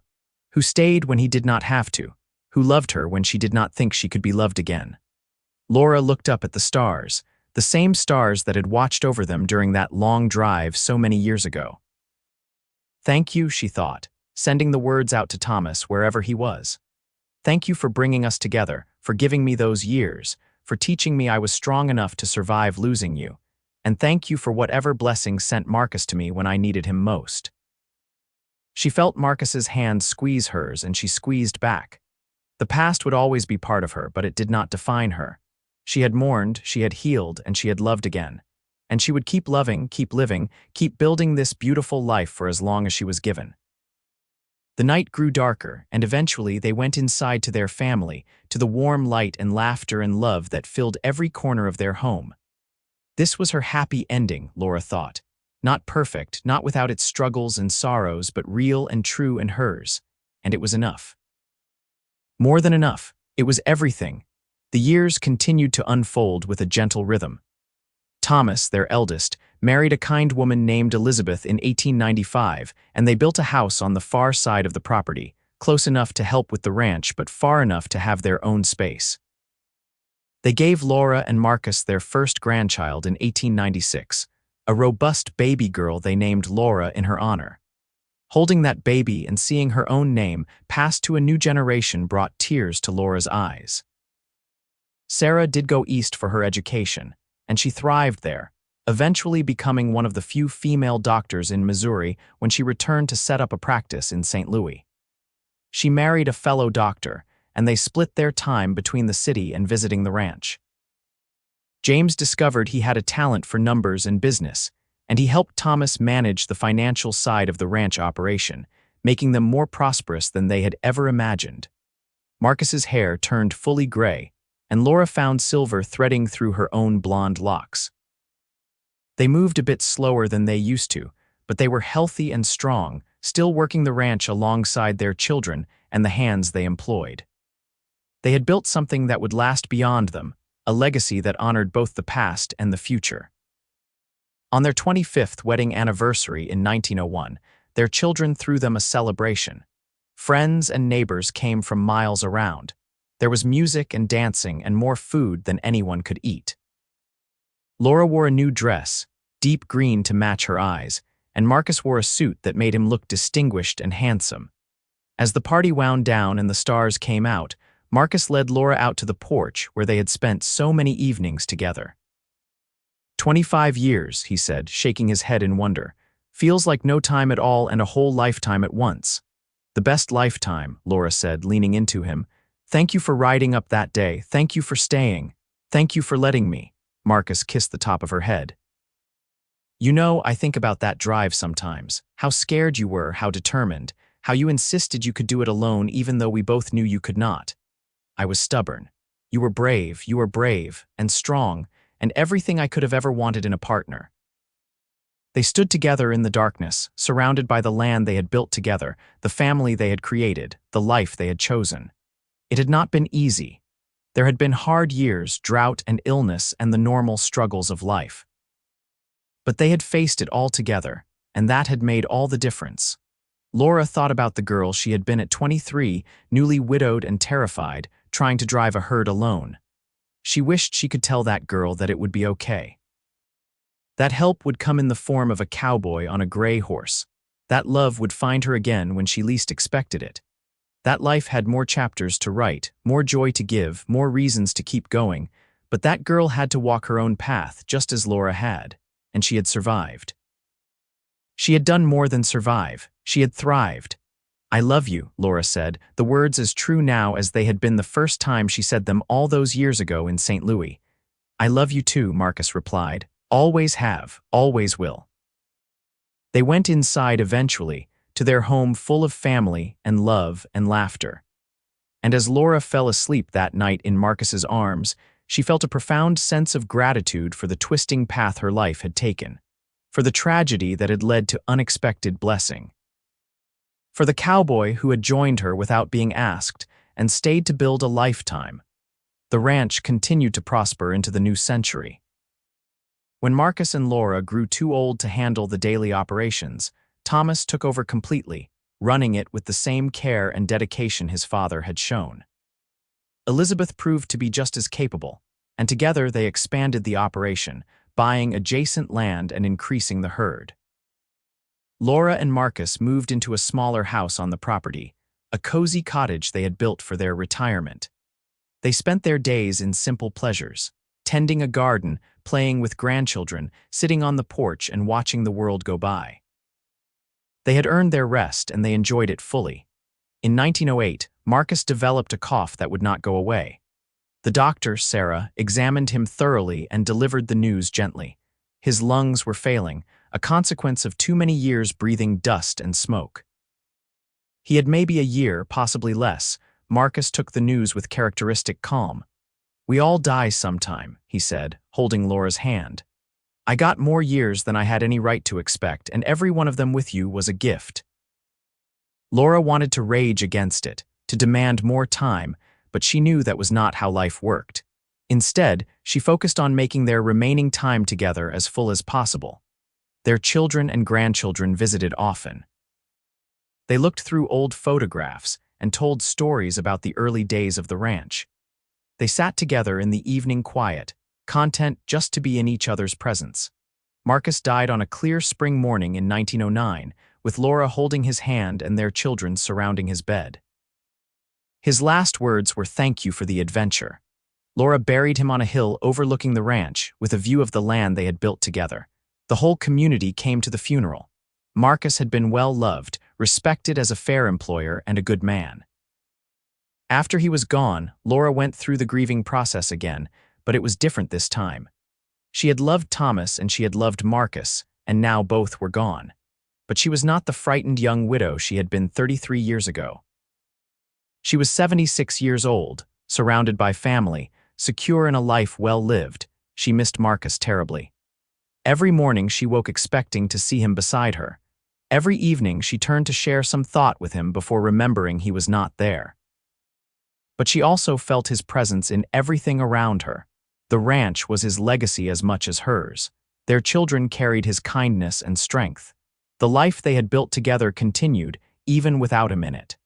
who stayed when he did not have to, who loved her when she did not think she could be loved again. Laura looked up at the stars, the same stars that had watched over them during that long drive so many years ago. "Thank you," she thought, sending the words out to Thomas wherever he was. "Thank you for bringing us together, for giving me those years, for teaching me I was strong enough to survive losing you. And thank you for whatever blessing sent Marcus to me when I needed him most." She felt Marcus's hand squeeze hers, and she squeezed back. The past would always be part of her, but it did not define her. She had mourned, she had healed, and she had loved again. And she would keep loving, keep living, keep building this beautiful life for as long as she was given. The night grew darker, and eventually they went inside to their family, to the warm light and laughter and love that filled every corner of their home. This was her happy ending, Laura thought. Not perfect, not without its struggles and sorrows, but real and true in hers. And it was enough. More than enough. It was everything. The years continued to unfold with a gentle rhythm. Thomas, their eldest, married a kind woman named Elizabeth in 1895, and they built a house on the far side of the property, close enough to help with the ranch but far enough to have their own space. They gave Laura and Marcus their first grandchild in 1896, a robust baby girl they named Laura in her honor. Holding that baby and seeing her own name passed to a new generation brought tears to Laura's eyes. Sarah did go east for her education, and she thrived there, eventually becoming one of the few female doctors in Missouri when she returned to set up a practice in St. Louis. She married a fellow doctor, and they split their time between the city and visiting the ranch. James discovered he had a talent for numbers and business, and he helped Thomas manage the financial side of the ranch operation, making them more prosperous than they had ever imagined. Marcus's hair turned fully gray, and Laura found silver threading through her own blonde locks. They moved a bit slower than they used to, but they were healthy and strong, still working the ranch alongside their children and the hands they employed. They had built something that would last beyond them, a legacy that honored both the past and the future. On their 25th wedding anniversary in 1901, their children threw them a celebration. Friends and neighbors came from miles around. There was music and dancing and more food than anyone could eat. Laura wore a new dress, deep green to match her eyes, and Marcus wore a suit that made him look distinguished and handsome. As the party wound down and the stars came out, Marcus led Laura out to the porch where they had spent so many evenings together. 25 years, he said, shaking his head in wonder. Feels like no time at all and a whole lifetime at once. The best lifetime, Laura said, leaning into him. Thank you for riding up that day. Thank you for staying. Thank you for letting me. Marcus kissed the top of her head. You know, I think about that drive sometimes. How scared you were, how determined, how you insisted you could do it alone even though we both knew you could not. I was stubborn. You were brave and strong, and everything I could have ever wanted in a partner. They stood together in the darkness, surrounded by the land they had built together, the family they had created, the life they had chosen. It had not been easy. There had been hard years, drought and illness, and the normal struggles of life. But they had faced it all together, and that had made all the difference. Laura thought about the girl she had been at 23, newly widowed and terrified, trying to drive a herd alone. She wished she could tell that girl that it would be okay. That help would come in the form of a cowboy on a gray horse. That love would find her again when she least expected it. That life had more chapters to write, more joy to give, more reasons to keep going, but that girl had to walk her own path just as Laura had, and she had survived. She had done more than survive. She had thrived. I love you, Laura said, the words as true now as they had been the first time she said them all those years ago in St. Louis. I love you too, Marcus replied. Always have, always will. They went inside eventually, to their home full of family and love and laughter. And as Laura fell asleep that night in Marcus's arms, she felt a profound sense of gratitude for the twisting path her life had taken, for the tragedy that had led to unexpected blessing, for the cowboy who had joined her without being asked and stayed to build a lifetime. The ranch continued to prosper into the new century. When Marcus and Laura grew too old to handle the daily operations, Thomas took over completely, running it with the same care and dedication his father had shown. Elizabeth proved to be just as capable, and together they expanded the operation, buying adjacent land and increasing the herd. Laura and Marcus moved into a smaller house on the property, a cozy cottage they had built for their retirement. They spent their days in simple pleasures, tending a garden, playing with grandchildren, sitting on the porch and watching the world go by. They had earned their rest and they enjoyed it fully. In 1908, Marcus developed a cough that would not go away. The doctor, Sarah, examined him thoroughly and delivered the news gently. His lungs were failing, a consequence of too many years breathing dust and smoke. He had maybe a year, possibly less. Marcus took the news with characteristic calm. We all die sometime, he said, holding Laura's hand. I got more years than I had any right to expect, and every one of them with you was a gift. Laura wanted to rage against it, to demand more time, but she knew that was not how life worked. Instead, she focused on making their remaining time together as full as possible. Their children and grandchildren visited often. They looked through old photographs and told stories about the early days of the ranch. They sat together in the evening quiet, content just to be in each other's presence. Marcus died on a clear spring morning in 1909, with Laura holding his hand and their children surrounding his bed. His last words were thank you for the adventure. Laura buried him on a hill overlooking the ranch, with a view of the land they had built together. The whole community came to the funeral. Marcus had been well loved, respected as a fair employer and a good man. After he was gone, Laura went through the grieving process again, but it was different this time. She had loved Thomas and she had loved Marcus, and now both were gone. But she was not the frightened young widow she had been 33 years ago. She was 76 years old, surrounded by family, secure in a life well lived. She missed Marcus terribly. Every morning she woke expecting to see him beside her. Every evening she turned to share some thought with him before remembering he was not there. But she also felt his presence in everything around her. The ranch was his legacy as much as hers. Their children carried his kindness and strength. The life they had built together continued, even without him in it.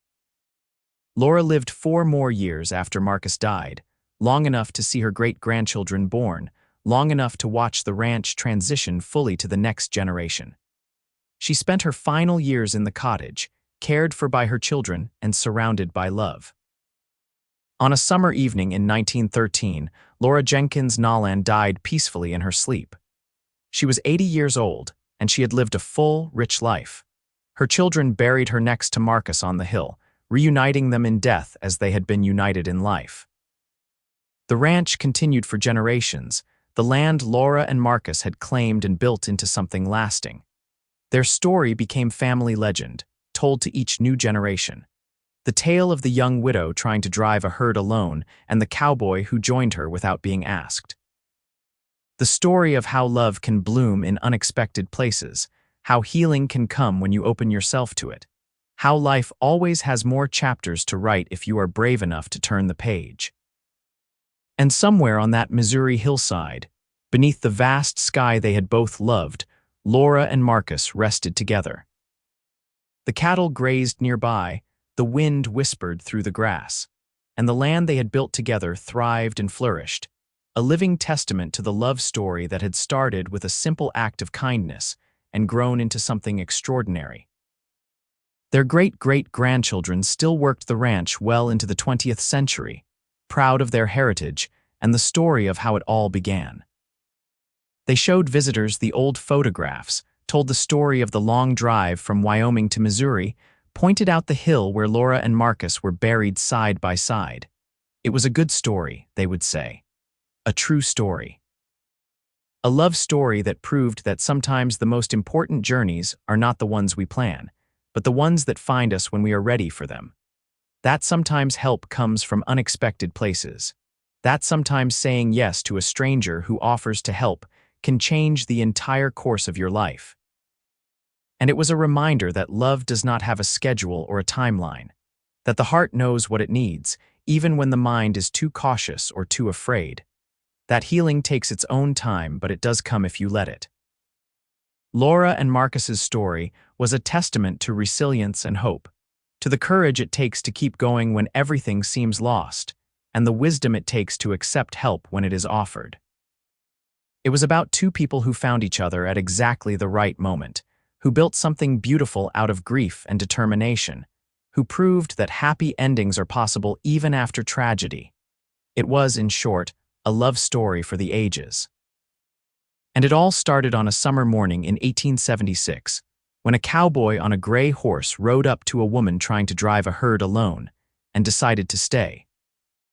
Laura lived 4 more years after Marcus died, long enough to see her great-grandchildren born, long enough to watch the ranch transition fully to the next generation. She spent her final years in the cottage, cared for by her children and surrounded by love. On a summer evening in 1913, Laura Jenkins Nolan died peacefully in her sleep. She was 80 years old, and she had lived a full, rich life. Her children buried her next to Marcus on the hill, reuniting them in death as they had been united in life. The ranch continued for generations, the land Laura and Marcus had claimed and built into something lasting. Their story became family legend, told to each new generation. The tale of the young widow trying to drive a herd alone and the cowboy who joined her without being asked. The story of how love can bloom in unexpected places, how healing can come when you open yourself to it, how life always has more chapters to write if you are brave enough to turn the page. And somewhere on that Missouri hillside, beneath the vast sky they had both loved, Laura and Marcus rested together. The cattle grazed nearby, the wind whispered through the grass, and the land they had built together thrived and flourished, a living testament to the love story that had started with a simple act of kindness and grown into something extraordinary. Their great-great-grandchildren still worked the ranch well into the 20th century, proud of their heritage and the story of how it all began. They showed visitors the old photographs, told the story of the long drive from Wyoming to Missouri, pointed out the hill where Laura and Marcus were buried side by side. It was a good story, they would say. A true story. A love story that proved that sometimes the most important journeys are not the ones we plan, but the ones that find us when we are ready for them. That sometimes help comes from unexpected places. That sometimes saying yes to a stranger who offers to help can change the entire course of your life. And it was a reminder that love does not have a schedule or a timeline, that the heart knows what it needs, even when the mind is too cautious or too afraid. That healing takes its own time, but it does come if you let it. Laura and Marcus's story was a testament to resilience and hope, to the courage it takes to keep going when everything seems lost, and the wisdom it takes to accept help when it is offered. It was about two people who found each other at exactly the right moment, who built something beautiful out of grief and determination, who proved that happy endings are possible even after tragedy. It was, in short, a love story for the ages. And it all started on a summer morning in 1876, when a cowboy on a gray horse rode up to a woman trying to drive a herd alone, and decided to stay.